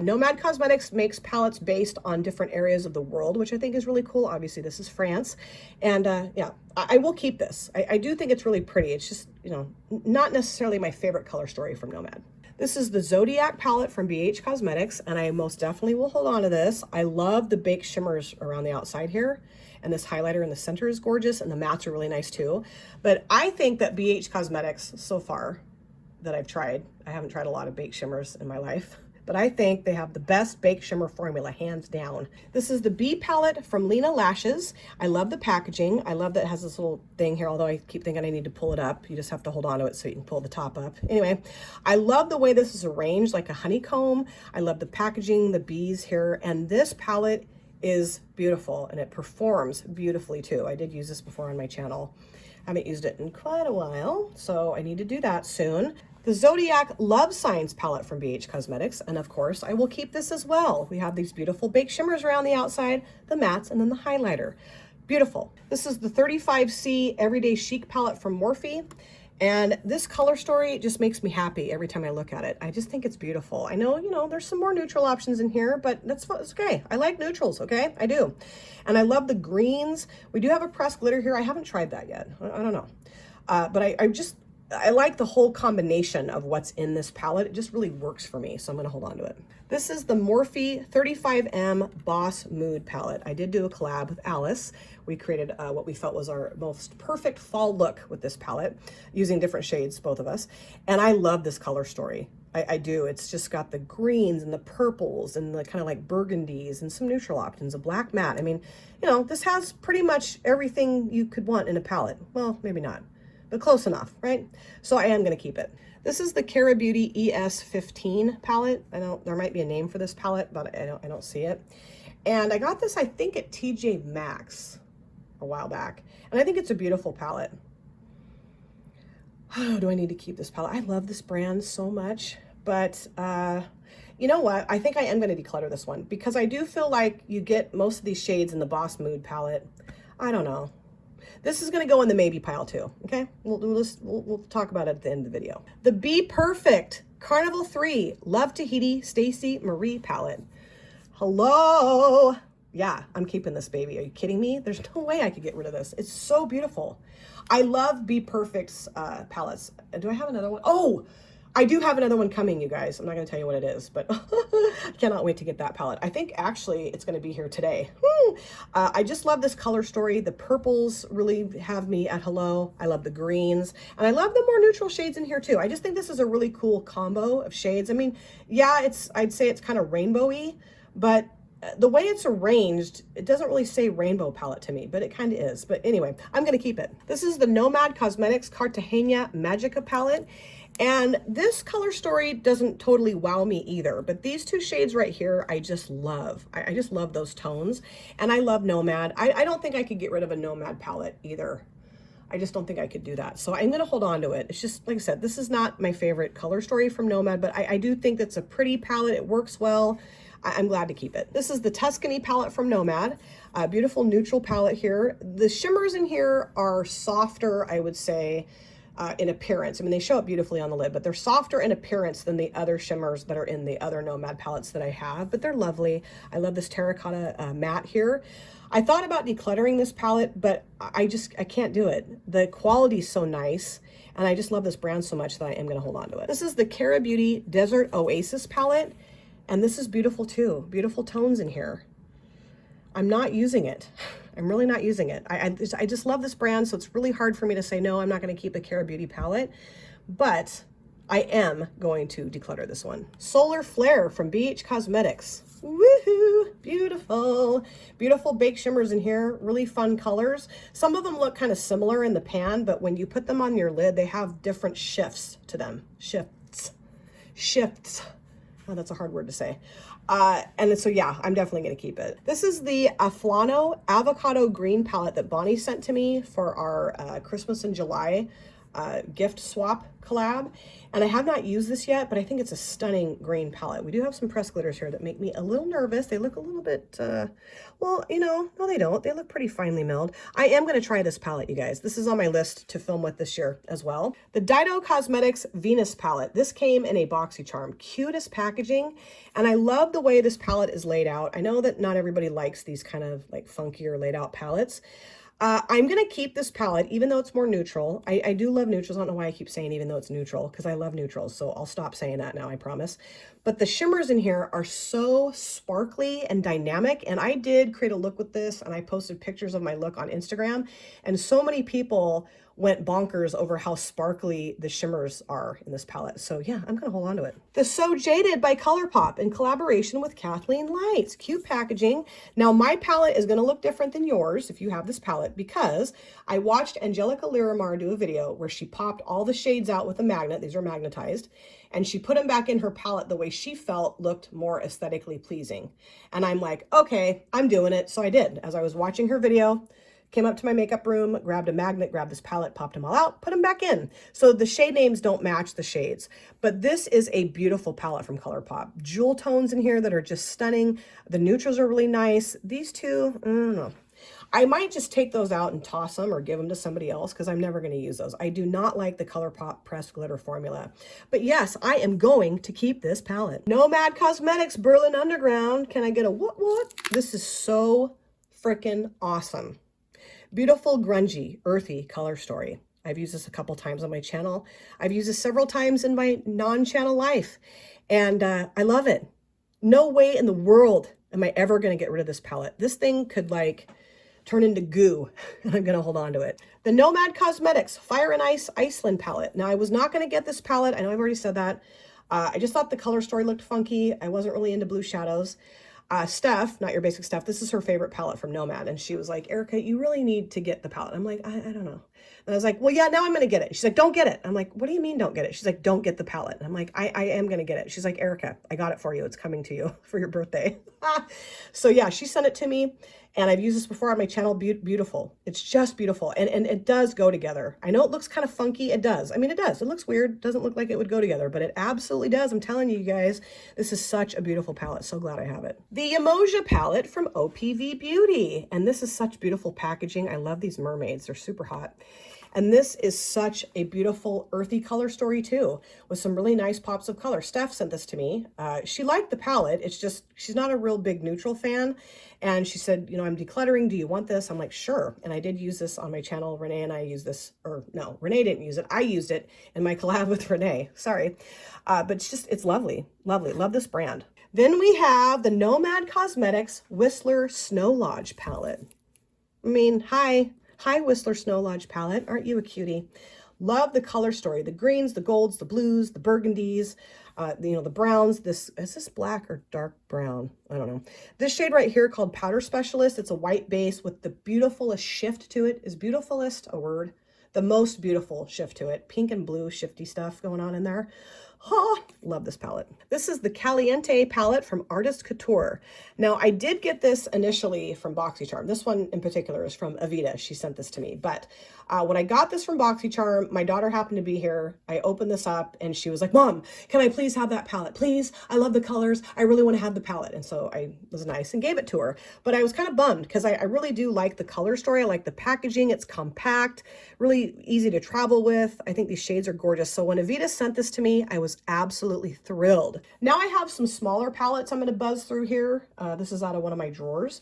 Nomad Cosmetics makes palettes based on different areas of the world, which I think is really cool. Obviously, this is France. And yeah, I will keep this. I do think it's really pretty. It's just, you know, not necessarily my favorite color story from Nomad. This is the Zodiac palette from BH Cosmetics, and I most definitely will hold on to this. I love the baked shimmers around the outside here, and this highlighter in the center is gorgeous, and the mattes are really nice too. But I think that BH Cosmetics so far that I've tried, I haven't tried a lot of baked shimmers in my life, but I think they have the best baked shimmer formula, hands down. This is the B palette from Lena Lashes. I love the packaging. I love that it has this little thing here, although I keep thinking I need to pull it up. You just have to hold on to it so you can pull the top up. Anyway, I love the way this is arranged like a honeycomb. I love the packaging, the bees here, and this palette is beautiful, and it performs beautifully too. I did use this before on my channel. I haven't used it in quite a while, so I need to do that soon. The Zodiac Love Signs palette from BH Cosmetics, and of course I will keep this as well. We have these beautiful baked shimmers around the outside, the mattes, and then the highlighter. Beautiful. This is the 35C Everyday Chic palette from Morphe. And this color story just makes me happy every time I look at it. I just think it's beautiful. I know, you know, there's some more neutral options in here, but that's okay. I like neutrals, okay? I do. And I love the greens. We do have a pressed glitter here. I haven't tried that yet. I don't know. But I like the whole combination of what's in this palette. It just really works for me, so I'm gonna hold on to it. This is the Morphe 35M Boss Mood palette. I did do a collab with Alice. We created what we felt was our most perfect fall look with this palette, using different shades, both of us. And I love this color story. I do. It's just got the greens and the purples and the kind of like burgundies and some neutral options, a black matte. I mean, you know, this has pretty much everything you could want in a palette. Well, maybe not, but close enough, right? So I am going to keep it. This is the Cara Beauty ES15 palette. I know there might be a name for this palette, but I don't see it. And I got this, I think, at TJ Maxx a while back. And I think it's a beautiful palette. Oh, do I need to keep this palette? I love this brand so much, but you know what? I think I am going to declutter this one because I do feel like you get most of these shades in the Boss Mood palette. I don't know. This is going to go in the maybe pile too, okay? We'll talk about it at the end of the video. The Be Perfect Carnival 3 Love Tahiti Stacey Marie palette. Hello. Yeah, I'm keeping this baby. Are you kidding me? There's no way I could get rid of this. It's so beautiful. I love Be Perfect's palettes. Do I have another one? Oh, I do have another one coming, you guys. I'm not going to tell you what it is, but I cannot wait to get that palette. I think actually it's going to be here today. I just love this color story. The purples really have me at hello. I love the greens, and I love the more neutral shades in here too. I just think this is a really cool combo of shades. I mean, yeah, I'd say it's kind of rainbowy, but the way it's arranged, it doesn't really say rainbow palette to me, but it kind of is. But anyway, I'm going to keep it. This is the Nomad Cosmetics Cartagena Magica palette. And this color story doesn't totally wow me either, but these two shades right here, I just love. I just love those tones, and I love Nomad. I don't think I could get rid of a Nomad palette either. I just don't think I could do that. So I'm going to hold on to it. It's just, like I said, this is not my favorite color story from Nomad, but I do think that's a pretty palette. It works well. I'm glad to keep it. This is the Tuscany palette from Nomad. A beautiful neutral palette here. The shimmers in here are softer, I would say, in appearance. I mean, they show up beautifully on the lid, but they're softer in appearance than the other shimmers that are in the other Nomad palettes that I have, but they're lovely. I love this terracotta matte here. I thought about decluttering this palette, but I can't do it. The quality is so nice, and I just love this brand so much that I am going to hold on to it. This is the Cara Beauty Desert Oasis palette, and this is beautiful too. Beautiful tones in here. I'm not using it. I'm really not using it. I just love this brand, so it's really hard for me to say, no, I'm not going to keep the Cara Beauty palette, but I am going to declutter this one. Solar Flare from BH Cosmetics. Woohoo! Beautiful. Beautiful baked shimmers in here. Really fun colors. Some of them look kind of similar in the pan, but when you put them on your lid, they have different shifts to them. Shifts. Oh, that's a hard word to say. And so yeah, I'm definitely going to keep it. This is the Aflano Avocado Green palette that Bonnie sent to me for our Christmas in July gift swap collab. And I have not used this yet, but I think it's a stunning green palette. We do have some pressed glitters here that make me a little nervous. They look a little bit, well, you know, no, they don't. They look pretty finely milled. I am going to try this palette, you guys. This is on my list to film with this year as well. The Dido Cosmetics Venus palette. This came in a BoxyCharm. Cutest packaging. And I love the way this palette is laid out. I know that not everybody likes these kind of like funkier laid out palettes. I'm going to keep this palette, even though it's more neutral. I do love neutrals. I don't know why I keep saying even though it's neutral, because I love neutrals. So I'll stop saying that now, I promise. But the shimmers in here are so sparkly and dynamic. And I did create a look with this, and I posted pictures of my look on Instagram. And so many people went bonkers over how sparkly the shimmers are in this palette. So yeah, I'm gonna hold on to it. The So Jaded by ColourPop in collaboration with Kathleen Lights. Cute packaging. Now my palette is gonna look different than yours if you have this palette, because I watched Angelica Liramar do a video where she popped all the shades out with a magnet. These are magnetized. And she put them back in her palette the way she felt looked more aesthetically pleasing. And I'm like, okay, I'm doing it. So I did. As I was watching her video, came up to my makeup room, grabbed a magnet, grabbed this palette, popped them all out, put them back in. So the shade names don't match the shades, but this is a beautiful palette from ColourPop. Jewel tones in here that are just stunning. The neutrals are really nice. These two, I don't know. I might just take those out and toss them or give them to somebody else, because I'm never going to use those. I do not like the ColourPop pressed glitter formula. But yes, I am going to keep this palette. Nomad Cosmetics Berlin Underground. Can I get a what? This is so freaking awesome. Beautiful, grungy, earthy color story. I've used this a couple times on my channel. I've used this several times in my non-channel life, and I love it. No way in the world am I ever going to get rid of this palette. This thing could like turn into goo, and I'm going to hold on to it. The Nomad Cosmetics Fire and Ice Iceland palette. Now, I was not going to get this palette. I know I've already said that. I just thought the color story looked funky. I wasn't really into blue shadows. Steph, not your basic Steph, this is her favorite palette from Nomad. And she was like, Erica, you really need to get the palette. I'm like, I don't know. And I was like, well, yeah, now I'm going to get it. She's like, don't get it. I'm like, what do you mean don't get it? She's like, don't get the palette. And I'm like, I am going to get it. She's like, Erica, I got it for you. It's coming to you for your birthday. So yeah, she sent it to me. And I've used this before on my channel. Beautiful. It's just beautiful. And it does go together. I know it looks kind of funky. It does. I mean, it does. It looks weird. It doesn't look like it would go together, but it absolutely does. I'm telling you guys, this is such a beautiful palette. So glad I have it. The Emoja palette from OPV Beauty. And this is such beautiful packaging. I love these mermaids. They're super hot. And this is such a beautiful earthy color story too, with some really nice pops of color. Steph sent this to me. She liked the palette. It's just, she's not a real big neutral fan. And she said, you know, I'm decluttering. Do you want this? I'm like, sure. And I did use this on my channel. Renee and I used this, or no, Renee didn't use it. I used it in my collab with Renee. Sorry. But it's just, it's lovely. Lovely. Love this brand. Then we have the Nomad Cosmetics Whistler Snow Lodge palette. I mean, hi Whistler Snow Lodge palette. Aren't you a cutie? Love the color story. The greens, the golds, the blues, the burgundies, you know, the browns. Is this black or dark brown? I don't know. This shade right here called Powder Specialist. It's a white base with the beautifulest shift to it. Is beautifulest a word? The most beautiful shift to it. Pink and blue shifty stuff going on in there. Oh, love this palette. This is the Caliente palette from Artist Couture. Now, I did get this initially from BoxyCharm. This one in particular is from Avita. She sent this to me. But when I got this from BoxyCharm, my daughter happened to be here. I opened this up and she was like, Mom, can I please have that palette? Please. I love the colors. I really want to have the palette. And so I was nice and gave it to her. But I was kind of bummed because I really do like the color story. I like the packaging. It's compact, really easy to travel with. I think these shades are gorgeous. So when Avita sent this to me, I was absolutely thrilled. Now I have some smaller palettes I'm going to buzz through here. This is out of one of my drawers.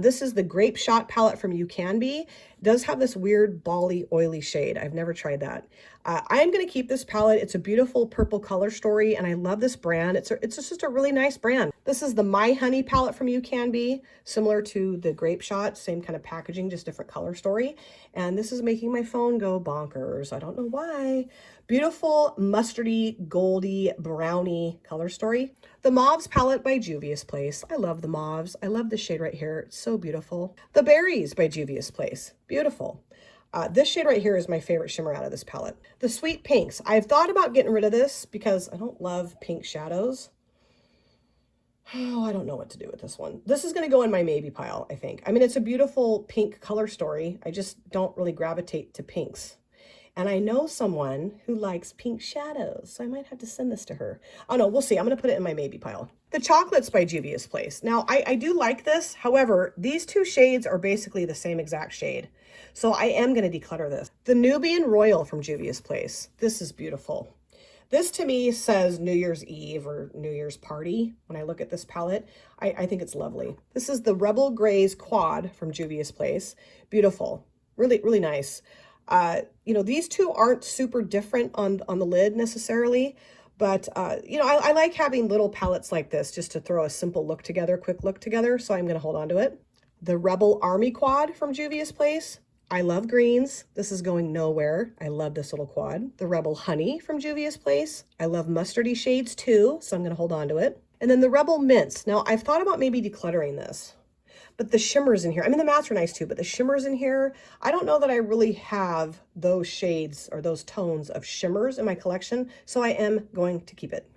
This is the Grape Shot palette from You Can Be. It does have this weird bally, oily shade. I've never tried that. I am going to keep this palette. It's a beautiful purple color story, and I love this brand. It's just a really nice brand. This is the My Honey palette from You Can Be, similar to the Grape Shot, same kind of packaging, just different color story. And this is making my phone go bonkers. I don't know why. Beautiful mustardy, goldy, brownie color story. The Mauves palette by Juvia's Place. I love the mauves. I love this shade right here. It's so beautiful. The Berries by Juvia's Place. Beautiful. This shade right here is my favorite shimmer out of this palette. The Sweet Pinks. I've thought about getting rid of this because I don't love pink shadows. Oh, I don't know what to do with this one. This is going to go in my maybe pile, I think. I mean, it's a beautiful pink color story. I just don't really gravitate to pinks. And I know someone who likes pink shadows, so I might have to send this to her. Oh no, we'll see. I'm going to put it in my maybe pile. The Chocolates by Juvia's Place. Now, I do like this. However, these two shades are basically the same exact shade. So I am going to declutter this. The Nubian Royal from Juvia's Place. This is beautiful. This to me says New Year's Eve or New Year's party. When I look at this palette, I think it's lovely. This is the Rebel Grays Quad from Juvia's Place. Beautiful. Really, really nice. You know, these two aren't super different on the lid necessarily, but, you know, I like having little palettes like this just to throw a simple look together, quick look together. So I'm going to hold on to it. The Rebel Army Quad from Juvia's Place. I love greens. This is going nowhere. I love this little quad. The Rebel Honey from Juvia's Place. I love mustardy shades too, so I'm going to hold on to it. And then the Rebel Mints. Now, I've thought about maybe decluttering this, but the shimmers in here, I mean, the mattes are nice too, but the shimmers in here, I don't know that I really have those shades or those tones of shimmers in my collection, so I am going to keep it.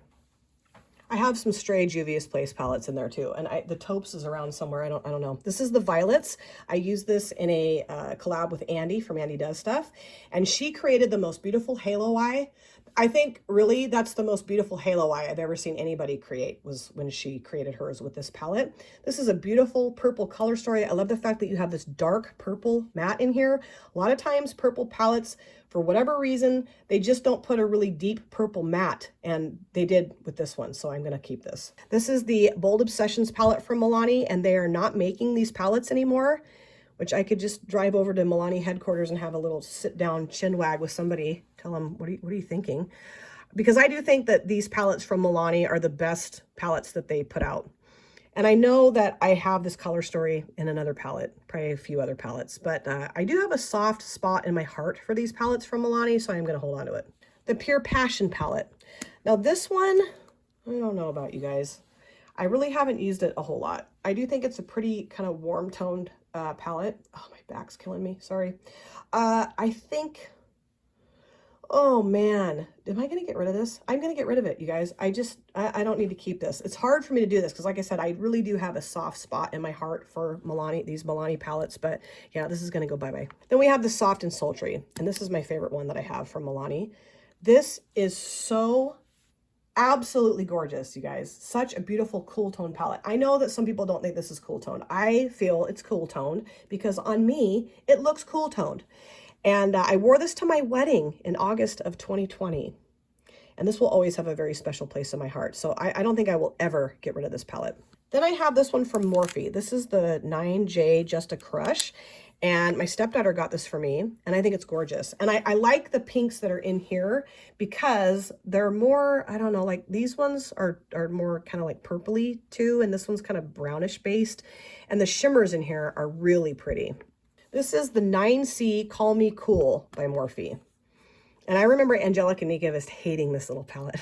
I have some stray Juvia's Place palettes in there too, and the taupes is around somewhere. I don't know. This is the Violets. I use this in a collab with Andy from Andy Does Stuff, and she created the most beautiful halo eye. I think really that's the most beautiful halo eye I've ever seen anybody create, was when she created hers with this palette. This is a beautiful purple color story. I love the fact that you have this dark purple matte in here. A lot of times purple palettes, for whatever reason, they just don't put a really deep purple matte, and they did with this one, so I'm going to keep this. This is the Bold Obsessions palette from Milani, and they are not making these palettes anymore, which I could just drive over to Milani headquarters and have a little sit-down chin wag with somebody, tell them, what are you thinking? Because I do think that these palettes from Milani are the best palettes that they put out. And I know that I have this color story in another palette, probably a few other palettes, but I do have a soft spot in my heart for these palettes from Milani, so I'm going to hold on to it. The Pure Passion palette. Now this one, I don't know about you guys. I really haven't used it a whole lot. I do think it's a pretty kind of warm toned palette. Oh, my back's killing me. Sorry. I think, oh man, am I going to get rid of this? I'm going to get rid of it, you guys. I don't need to keep this. It's hard for me to do this because, like I said, I really do have a soft spot in my heart for Milani, these Milani palettes, but yeah, this is going to go bye-bye. Then we have the Soft and Sultry, and this is my favorite one that I have from Milani. This is so absolutely gorgeous, you guys. Such a beautiful cool tone palette. I know that some people don't think this is cool tone. I feel it's cool toned because on me, it looks cool toned. And I wore this to my wedding in August of 2020. And this will always have a very special place in my heart. So I don't think I will ever get rid of this palette. Then I have this one from Morphe. This is the 9J Just a Crush. And my stepdaughter got this for me, and I think it's gorgeous. And I like the pinks that are in here because they're more, I don't know, like these ones are more kind of like purpley too, and this one's kind of brownish based. And the shimmers in here are really pretty. This is the 9C Call Me Cool by Morphe. And I remember Angelica Nikovist hating this little palette.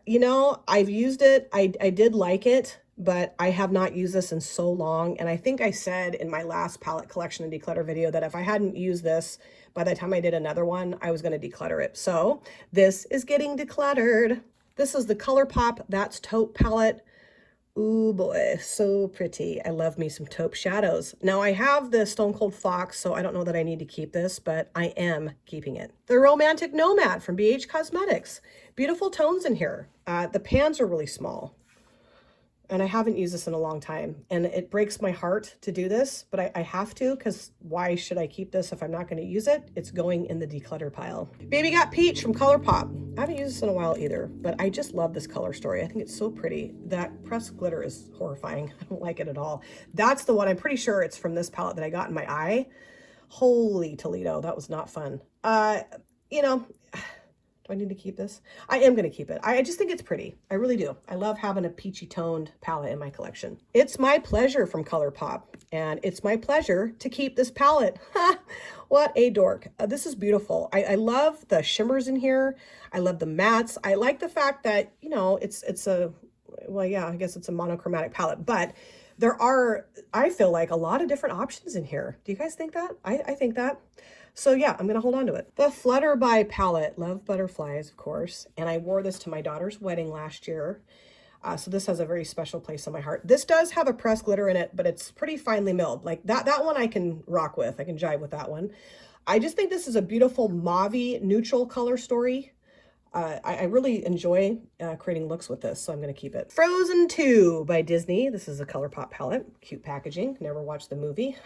You know, I've used it. I did like it, but I have not used this in so long. And I think I said in my last palette collection and declutter video that if I hadn't used this, by the time I did another one, I was going to declutter it. So this is getting decluttered. This is the ColourPop That's Taupe palette. Ooh boy, so pretty. I love me some taupe shadows. Now I have the Stone Cold Fox, so I don't know that I need to keep this, but I am keeping it. The Romantic Nomad from BH Cosmetics. Beautiful tones in here. The pans are really small. and I haven't used this in a long time, and it breaks my heart to do this, but I have to, because why should I keep this if I'm not going to use it? It's going in the declutter pile. Baby Got Peach from ColourPop. I haven't used this in a while either, but I just love this color story. I think it's so pretty. That pressed glitter is horrifying. I don't like it at all. That's the one, I'm pretty sure it's from this palette that I got in my eye. Holy Toledo, that was not fun. You know, do I need to keep this? I am going to keep it. I just think it's pretty. I really do. I love having a peachy toned palette in my collection. It's My Pleasure from ColourPop, and it's my pleasure to keep this palette. What a dork. This is beautiful. I love the shimmers in here. I love the mattes. I like the fact that, you know, it's a, well, yeah, I guess it's a monochromatic palette, but there are, I feel like, a lot of different options in here. Do you guys think that? I think that. So yeah, I'm going to hold on to it. The Flutter by palette. Love butterflies, of course. And I wore this to my daughter's wedding last year. So this has a very special place in my heart. This does have a pressed glitter in it, but it's pretty finely milled. Like that one I can rock with. I can jive with that one. I just think this is a beautiful mauve-y neutral color story. I really enjoy creating looks with this, so I'm going to keep it. Frozen 2 by Disney. This is a ColourPop palette. Cute packaging. Never watched the movie.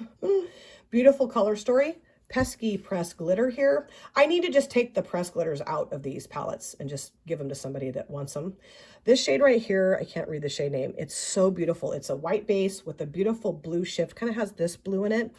Beautiful color story. Pesky pressed glitter here. I need to just take the pressed glitters out of these palettes and just give them to somebody that wants them. This shade right here, I can't read the shade name. It's so beautiful. It's a white base with a beautiful blue shift. Kind of has this blue in it.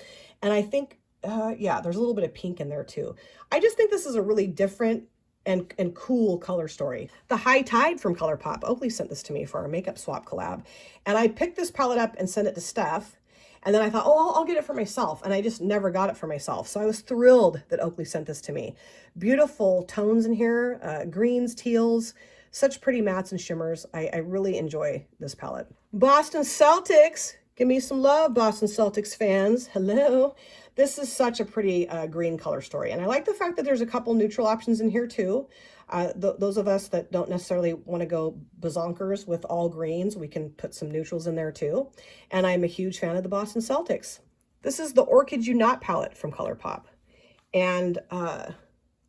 And I think, yeah, there's a little bit of pink in there too. I just think this is a really different and cool color story. The High Tide from ColourPop. Oakley sent this to me for our makeup swap collab. And I picked this palette up and sent it to Steph. And then I thought, oh, I'll get it for myself. And I just never got it for myself. So I was thrilled that Oakley sent this to me. Beautiful tones in here, greens, teals, such pretty mattes and shimmers. I really enjoy this palette. Boston Celtics. Give me some love, Boston Celtics fans. Hello. This is such a pretty green color story. And I like the fact that there's a couple neutral options in here too. Those of us that don't necessarily want to go bazonkers with all greens, we can put some neutrals in there too. And I'm a huge fan of the Boston Celtics. This is the Orchid You Not palette from ColourPop. And I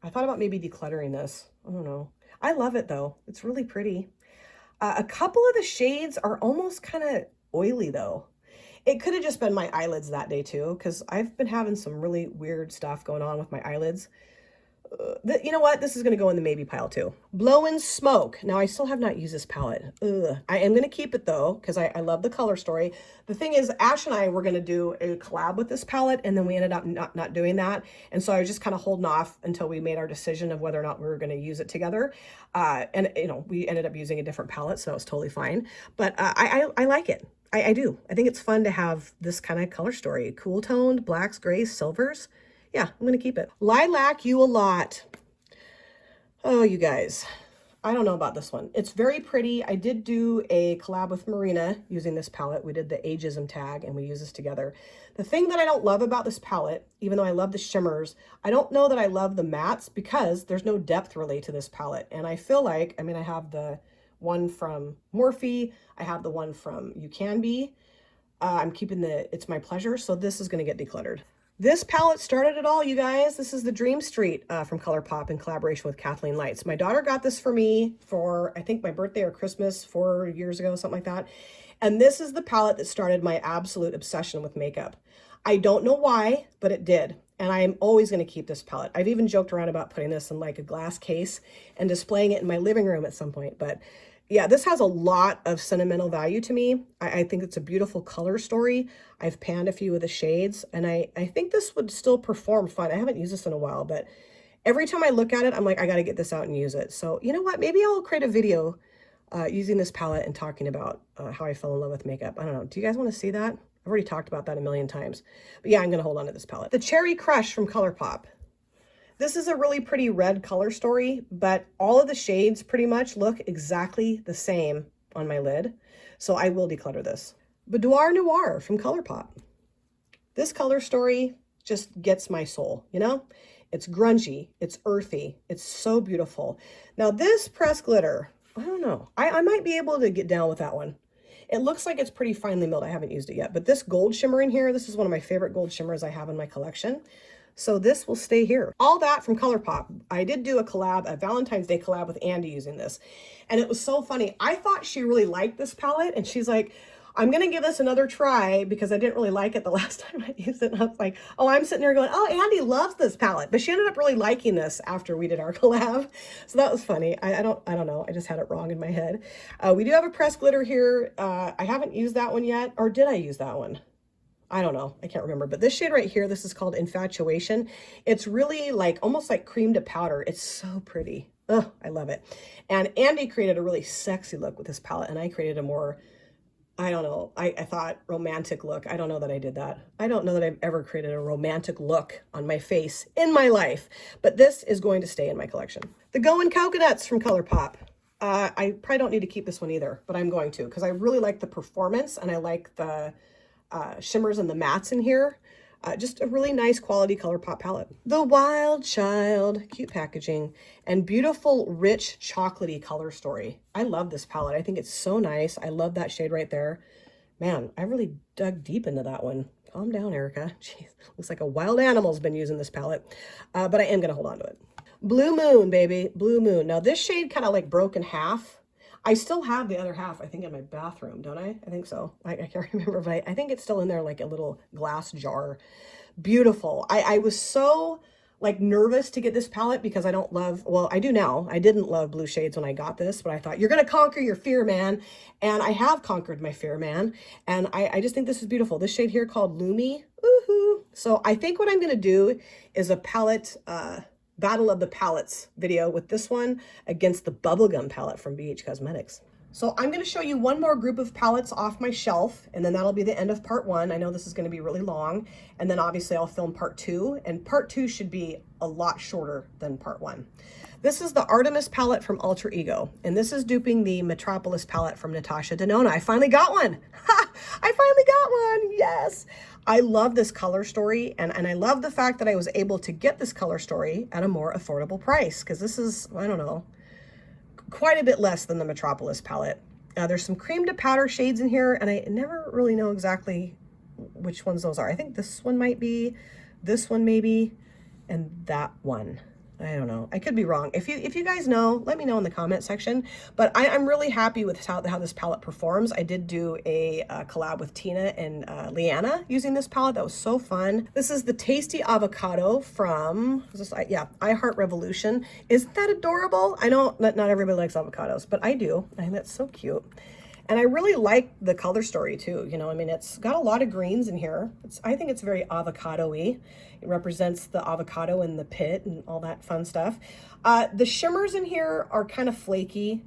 thought about maybe decluttering this. I don't know. I love it though. It's really pretty. A couple of the shades are almost kind of oily though. It could have just been my eyelids that day too, because I've been having some really weird stuff going on with my eyelids. You know what? This is going to go in the maybe pile too. Blowin' Smoke. Now, I still have not used this palette. I am going to keep it though, because I love the color story. The thing is, Ash and I were going to do a collab with this palette, and then we ended up not doing that. And so I was just kind of holding off until we made our decision of whether or not we were going to use it together. And, you know, we ended up using a different palette, so that was totally fine. But I like it. I do. I think it's fun to have this kind of color story. Cool toned, blacks, grays, silvers. Yeah, I'm going to keep it. Lilac You a Lot. Oh, you guys. I don't know about this one. It's very pretty. I did do a collab with Marina using this palette. We did the ageism tag and we use this together. The thing that I don't love about this palette, even though I love the shimmers, I don't know that I love the mattes because there's no depth really to this palette. And I feel like, I mean, I have the one from Morphe. I have the one from You Can Be. I'm keeping the It's My Pleasure. So this is going to get decluttered. This palette started it all, you guys. This is the Dream Street from ColourPop in collaboration with Kathleen Lights. My daughter got this for me for, I think, my birthday or Christmas 4 years ago, something like that. And this is the palette that started my absolute obsession with makeup. I don't know why, but it did. And I am always going to keep this palette. I've even joked around about putting this in like a glass case and displaying it in my living room at some point. But yeah, this has a lot of sentimental value to me. I think it's a beautiful color story. I've panned a few of the shades, and I think this would still perform fine. I haven't used this in a while, but every time I look at it, I'm like, I got to get this out and use it. So you know what? Maybe I'll create a video using this palette and talking about how I fell in love with makeup. I don't know. Do you guys want to see that? I've already talked about that a million times. But yeah, I'm going to hold on to this palette. The Cherry Crush from ColourPop. This is a really pretty red color story, but all of the shades pretty much look exactly the same on my lid. So I will declutter this. Boudoir Noir from ColourPop. This color story just gets my soul, you know? It's grungy, it's earthy, it's so beautiful. Now this pressed glitter, I don't know. I might be able to get down with that one. It looks like it's pretty finely milled. I haven't used it yet, but this gold shimmer in here, this is one of my favorite gold shimmers I have in my collection. So this will stay here. All that from ColourPop. I did do a collab, a Valentine's Day collab with Andy using this. And it was so funny. I thought she really liked this palette, and she's like, I'm going to give this another try because I didn't really like it the last time I used it. And I was like, oh, I'm sitting there going, oh, Andy loves this palette. But she ended up really liking this after we did our collab. So that was funny. I don't know. I just had it wrong in my head. We do have a pressed glitter here. I haven't used that one yet. Or did I use that one? I don't know. I can't remember. But this shade right here, this is called Infatuation. It's really like almost like cream to powder. It's so pretty. Oh, I love it. And Andy created a really sexy look with this palette, and I created a more, I don't know, I thought romantic look. I don't know that I did that. I don't know that I've ever created a romantic look on my face in my life, but this is going to stay in my collection. The Going Coconuts from ColourPop. I probably don't need to keep this one either, but I'm going to because I really like the performance, and I like the shimmers and the mattes in here. Just a really nice quality ColourPop palette. The Wild Child, cute packaging, and beautiful, rich, chocolatey color story. I love this palette. I think it's so nice. I love that shade right there. Man, I really dug deep into that one. Calm down, Erica. Jeez, looks like a wild animal's been using this palette, but I am gonna hold on to it. Blue Moon, baby, Blue Moon. Now this shade kind of like broke in half. I still have the other half, I think, in my bathroom, don't I? I think so. I can't remember, but I think it's still in there like a little glass jar. Beautiful. I was so like nervous to get this palette because I don't love, well, I do now. I didn't love blue shades when I got this, but I thought, you're going to conquer your fear, man. And I have conquered my fear, man. And I just think this is beautiful. This shade here called Lumi. Woohoo. So I think what I'm going to do is a palette, Battle of the Palettes video with this one against the Bubblegum palette from BH Cosmetics. So I'm going to show you one more group of palettes off my shelf, and then that'll be the end of part one. I know this is going to be really long, and then obviously I'll film part two, and part two should be a lot shorter than part one. This is the Artemis palette from Alter Ego, and this is duping the Metropolis palette from Natasha Denona. I finally got one. Ha! I finally got one. Yes. I love this color story, and I love the fact that I was able to get this color story at a more affordable price, because this is, I don't know, quite a bit less than the Metropolis palette. There's some cream to powder shades in here, and I never really know exactly which ones those are. I think this one might be, this one maybe, and that one. I don't know. I could be wrong. If you guys know, let me know in the comment section. But I'm really happy with how this palette performs. I did do a collab with Tina and Leanna using this palette. That was so fun. This is the Tasty Avocado from, I Heart Revolution. Isn't that adorable? I know that not everybody likes avocados, but I do. I think that's so cute. And I really like the color story too. You know, I mean, it's got a lot of greens in here. I think it's very avocado-y. It represents the avocado in the pit and all that fun stuff. The shimmers in here are kind of flaky.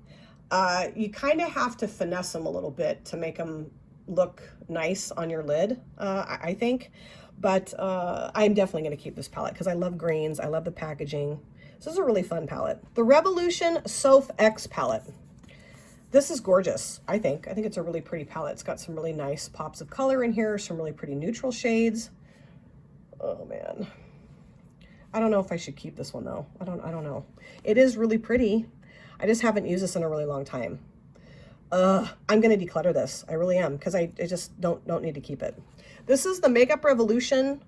You kind of have to finesse them a little bit to make them look nice on your lid, I think. But I'm definitely going to keep this palette because I love greens. I love the packaging. This is a really fun palette. The Revolution Soph X palette. This is gorgeous, I think. I think it's a really pretty palette. It's got some really nice pops of color in here, some really pretty neutral shades. Oh man. I don't know if I should keep this one though. I don't know. It is really pretty. I just haven't used this in a really long time. I'm gonna declutter this. I really am, because I just don't need to keep it. This is the Makeup Revolution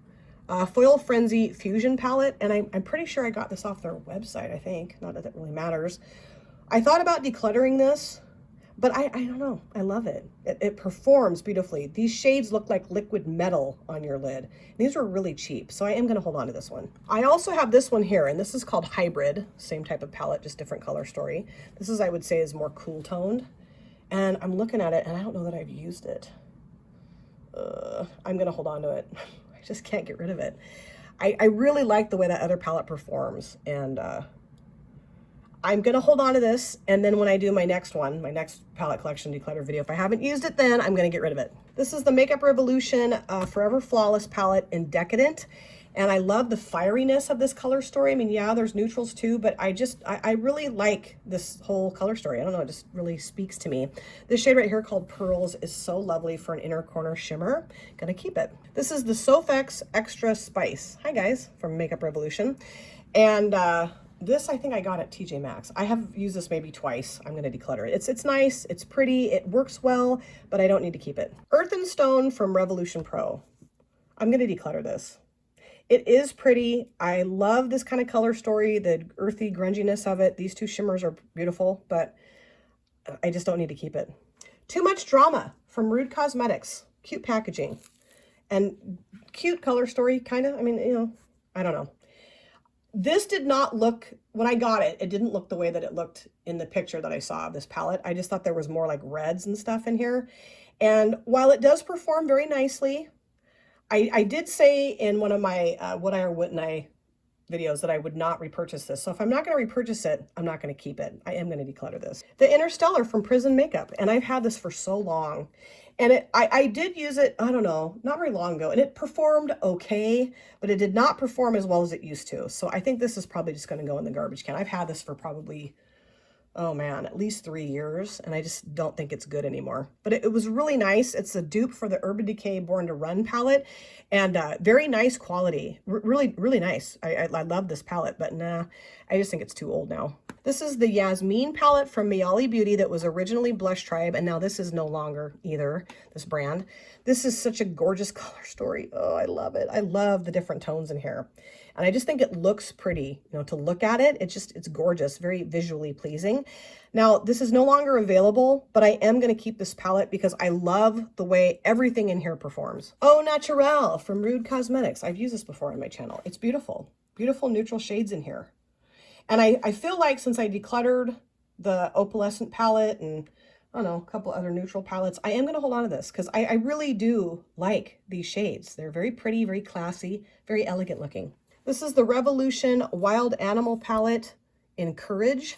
Foil Frenzy Fusion palette, and I'm pretty sure I got this off their website, I think. Not that it really matters. I thought about decluttering this, but I don't know. I love it. It performs beautifully. These shades look like liquid metal on your lid. These were really cheap, so I am going to hold on to this one. I also have this one here, and this is called Hybrid. Same type of palette, just different color story. This is, I would say, is more cool toned. And I'm looking at it, and I don't know that I've used it. I'm going to hold on to it. I just can't get rid of it. I really like the way that other palette performs, and I'm going to hold on to this, and then when I do my next one, my next palette collection declutter video, if I haven't used it then, I'm going to get rid of it. This is the Makeup Revolution Forever Flawless palette in Decadent, and I love the fieriness of this color story. I mean, yeah, there's neutrals too, but I really like this whole color story. I don't know, it just really speaks to me. This shade right here called Pearls is so lovely for an inner corner shimmer. Gonna keep it. This is the Soph X Extra Spice. Hi guys, from Makeup Revolution. And this I think I got at TJ Maxx. I have used this maybe twice. I'm going to declutter it. It's nice, it's pretty, it works well, but I don't need to keep it. Earth and Stone from Revolution Pro. I'm going to declutter this. It is pretty. I love this kind of color story, the earthy grunginess of it. These two shimmers are beautiful, but I just don't need to keep it. Too Much Drama from Rude Cosmetics. Cute packaging and cute color story, kind of. I mean, you know, I don't know. This did not look, when I got it, it didn't look the way that it looked in the picture that I saw of this palette. I just thought there was more like reds and stuff in here. And while it does perform very nicely, I did say in one of my Would I or Wouldn't I videos that I would not repurchase this. So if I'm not going to repurchase it, I'm not going to keep it. I am going to declutter this. The Interstellar from Prison Makeup. And I've had this for so long. And I did use it, I don't know, not very long ago. And it performed okay, but it did not perform as well as it used to. So I think this is probably just going to go in the garbage can. I've had this for probably, oh man, at least 3 years. And I just don't think it's good anymore. But it was really nice. It's a dupe for the Urban Decay Born to Run palette. And very nice quality. Really, really nice. I love this palette, but nah, I just think it's too old now. This is the Yasmin palette from Miali Beauty that was originally Blush Tribe, and now this is no longer either, this brand. This is such a gorgeous color story. Oh, I love it. I love the different tones in here. And I just think it looks pretty, you know, to look at it. It's gorgeous, very visually pleasing. Now, this is no longer available, but I am going to keep this palette because I love the way everything in here performs. Au Naturel from Rude Cosmetics. I've used this before on my channel. It's beautiful. Beautiful neutral shades in here. And I feel like since I decluttered the Opalescent palette and, I don't know, a couple other neutral palettes, I am going to hold on to this because I really do like these shades. They're very pretty, very classy, very elegant looking. This is the Revolution Wild Animal palette in Courage.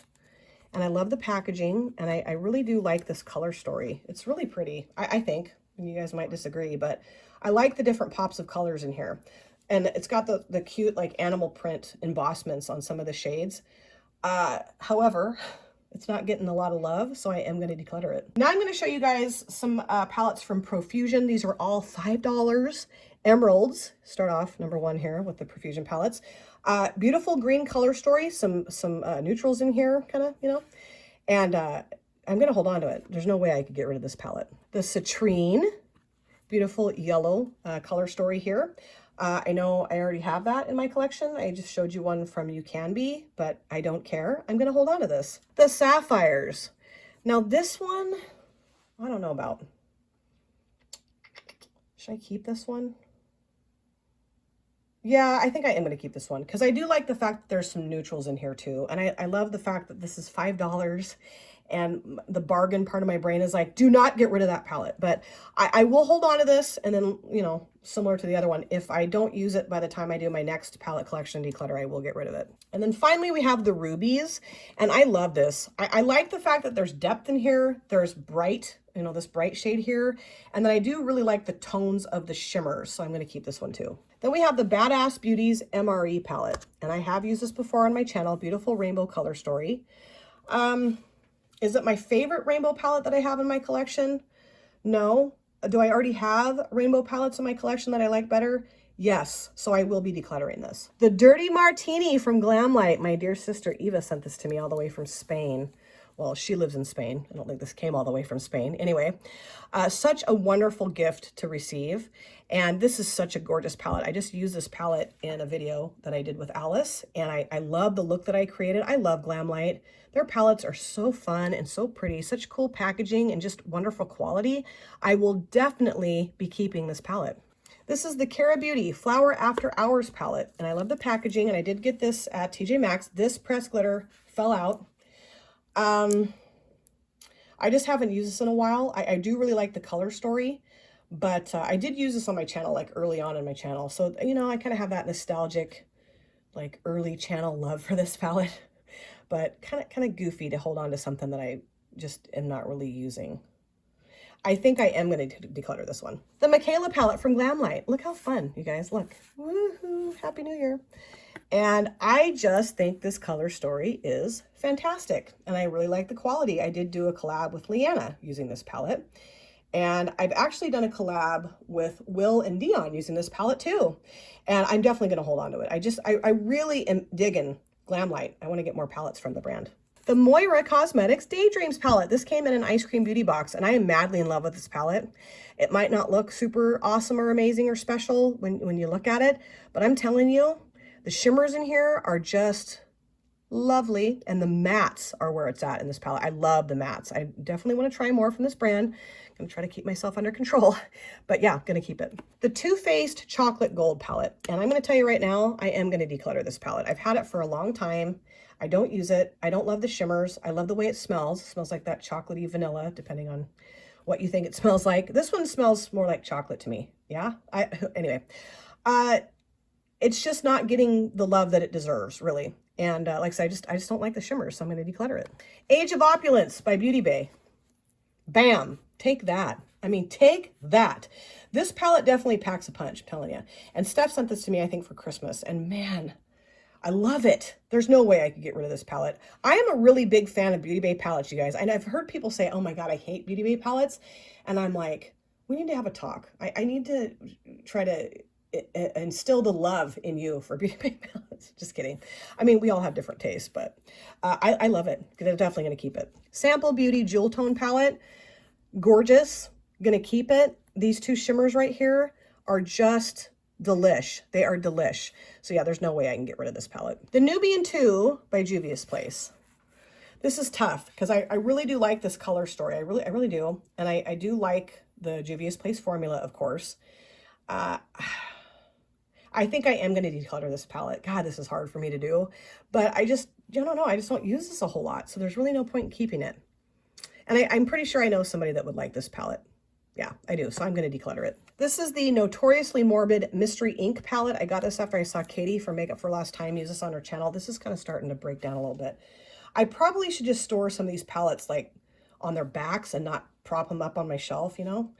And I love the packaging, and I really do like this color story. It's really pretty, I think. You guys might disagree, but I like the different pops of colors in here. And it's got the cute like animal print embossments on some of the shades. However, it's not getting a lot of love, so I am going to declutter it. Now I'm going to show you guys some palettes from Profusion. These are all $5. Emeralds, start off number one here with the Profusion palettes. Beautiful green color story, some neutrals in here, kind of, you know. And I'm going to hold on to it. There's no way I could get rid of this palette. The Citrine, beautiful yellow color story here. I know I already have that in my collection. I just showed you one from You Can Be, but I don't care. I'm going to hold on to this. The Sapphires. Now this one, I don't know about. Should I keep this one? Yeah, I think I am going to keep this one because I do like the fact that there's some neutrals in here too. And I love the fact that this is $5. And the bargain part of my brain is like, do not get rid of that palette. But I will hold on to this, and then, you know, similar to the other one, if I don't use it by the time I do my next palette collection declutter, I will get rid of it. And then finally we have the Rubies, and I love this. I like the fact that there's depth in here. There's bright, you know, this bright shade here. And then I do really like the tones of the shimmers, so I'm going to keep this one too. Then we have the Badass Beauties MRE palette, and I have used this before on my channel. Beautiful rainbow color story. Is it my favorite rainbow palette that I have in my collection? No. Do I already have rainbow palettes in my collection that I like better? Yes. So I will be decluttering this. The Dirty Martini from Glamlight. My dear sister Eva sent this to me all the way from Spain. Well, she lives in Spain. I don't think this came all the way from Spain. Anyway, such a wonderful gift to receive. And this is such a gorgeous palette. I just used this palette in a video that I did with Alice. And I love the look that I created. I love Glamlight. Their palettes are so fun and so pretty. Such cool packaging and just wonderful quality. I will definitely be keeping this palette. This is the Cara Beauty Flower After Hours palette. And I love the packaging. And I did get this at TJ Maxx. This press glitter fell out. I just haven't used this in a while. I do really like the color story, but I did use this on my channel, like early on in my channel. So, you know, I kind of have that nostalgic, like early channel love for this palette, but kind of goofy to hold on to something that I just am not really using. I think I am going to declutter this one. The Michaela palette from Glamlight. Look how fun, you guys. Look. Woohoo. Happy New Year. And I just think this color story is fantastic. And I really like the quality. I did do a collab with Leanna using this palette. And I've actually done a collab with Will and Dion using this palette too. And I'm definitely going to hold on to it. I really am digging Glamlight. I want to get more palettes from the brand. The Moira Cosmetics Daydreams palette. This came in an ice cream beauty box, and I am madly in love with this palette. It might not look super awesome or amazing or special when you look at it, but I'm telling you, the shimmers in here are just lovely, and the mattes are where it's at in this palette. I love the mattes. I definitely want to try more from this brand. I'm going to try to keep myself under control, but yeah, going to keep it. The Too Faced Chocolate Gold palette, and I'm going to tell you right now, I am going to declutter this palette. I've had it for a long time. I don't use it. I don't love the shimmers. I love the way it smells. It smells like that chocolatey vanilla, depending on what you think it smells like. This one smells more like chocolate to me. Yeah. Anyway, it's just not getting the love that it deserves, really. And like I said, I just don't like the shimmers, so I'm going to declutter it. Age of Opulence by Beauty Bay. Bam. Take that. I mean, take that. This palette definitely packs a punch, I'm telling you. And Steph sent this to me, I think, for Christmas. And man, I love it. There's no way I could get rid of this palette. I am a really big fan of Beauty Bay palettes, you guys. And I've heard people say, oh my God, I hate Beauty Bay palettes. And I'm like, we need to have a talk. I need to try to instill the love in you for Beauty Bay palettes. Just kidding. I mean, we all have different tastes, but I love it. I'm definitely going to keep it. Sample Beauty Jewel Tone palette. Gorgeous. Going to keep it. These two shimmers right here are just delish. They are delish. So yeah, there's no way I can get rid of this palette. The Nubian 2 by Juvia's Place. This is tough because I really do like this color story. I really do. And I do like the Juvia's Place formula, of course. I think I am going to declutter this palette. God, this is hard for me to do. But I don't know. I just don't use this a whole lot. So there's really no point in keeping it. And I'm pretty sure I know somebody that would like this palette. Yeah, I do. So I'm going to declutter it. This is the Notoriously Morbid Mystery Ink palette. I got this after I saw Katie from Makeup for Last Time use this on her channel. This is kind of starting to break down a little bit. I probably should just store some of these palettes like on their backs and not prop them up on my shelf, you know?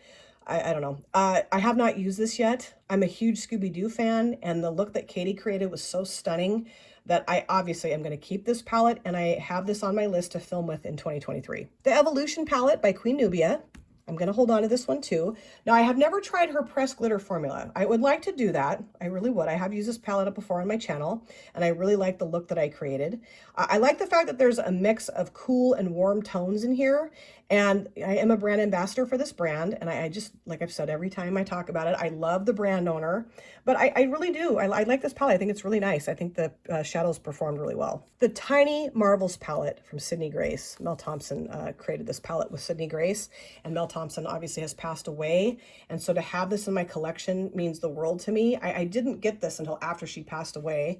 I don't know. I have not used this yet. I'm a huge Scooby-Doo fan, and the look that Katie created was so stunning that I obviously am going to keep this palette, and I have this on my list to film with in 2023. The Evolution palette by Queen Nubia. I'm going to hold on to this one too. Now, I have never tried her pressed glitter formula. I would like to do that. I really would. I have used this palette up before on my channel, and I really like the look that I created. I like the fact that there's a mix of cool and warm tones in here, and I am a brand ambassador for this brand, and I just, like I've said every time I talk about it, I love the brand owner, but I really do. I like this palette. I think it's really nice. I think the shadows performed really well. The Tiny Marvels palette from Sydney Grace. Mel Thompson created this palette with Sydney Grace, and Mel Thompson obviously has passed away, and so to have this in my collection means the world to me. I didn't get this until after she passed away.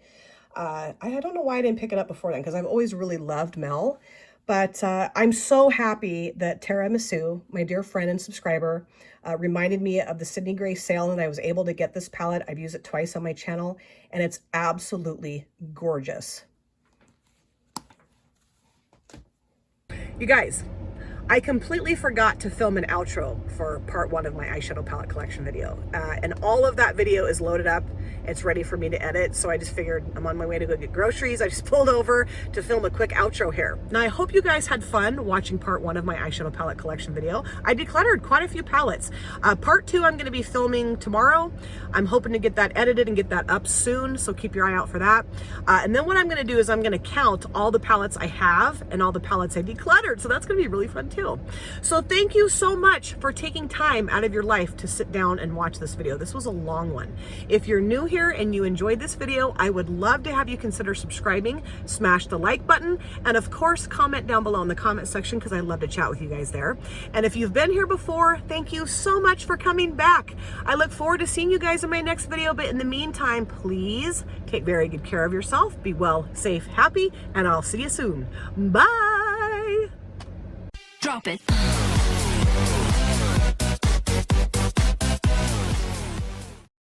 I don't know why I didn't pick it up before then, because I've always really loved Mel. But I'm so happy that Tara Masu, my dear friend and subscriber, reminded me of the Sydney Grace sale, and I was able to get this palette. I've used it twice on my channel, and it's absolutely gorgeous. You guys, I completely forgot to film an outro for part 1 of my eyeshadow palette collection video. And all of that video is loaded up. It's ready for me to edit. So I just figured I'm on my way to go get groceries. I just pulled over to film a quick outro here. Now, I hope you guys had fun watching part 1 of my eyeshadow palette collection video. I decluttered quite a few palettes. Part 2, I'm going to be filming tomorrow. I'm hoping to get that edited and get that up soon. So keep your eye out for that. And then what I'm going to do is I'm going to count all the palettes I have and all the palettes I decluttered. So that's going to be really fun too. So thank you so much for taking time out of your life to sit down and watch this video. This was a long one. If you're new here and you enjoyed this video, I would love to have you consider subscribing, smash the like button, and of course, comment down below in the comment section because I'd love to chat with you guys there. And if you've been here before, thank you so much for coming back. I look forward to seeing you guys in my next video, but in the meantime, please take very good care of yourself, be well, safe, happy, and I'll see you soon. Bye! Drop it.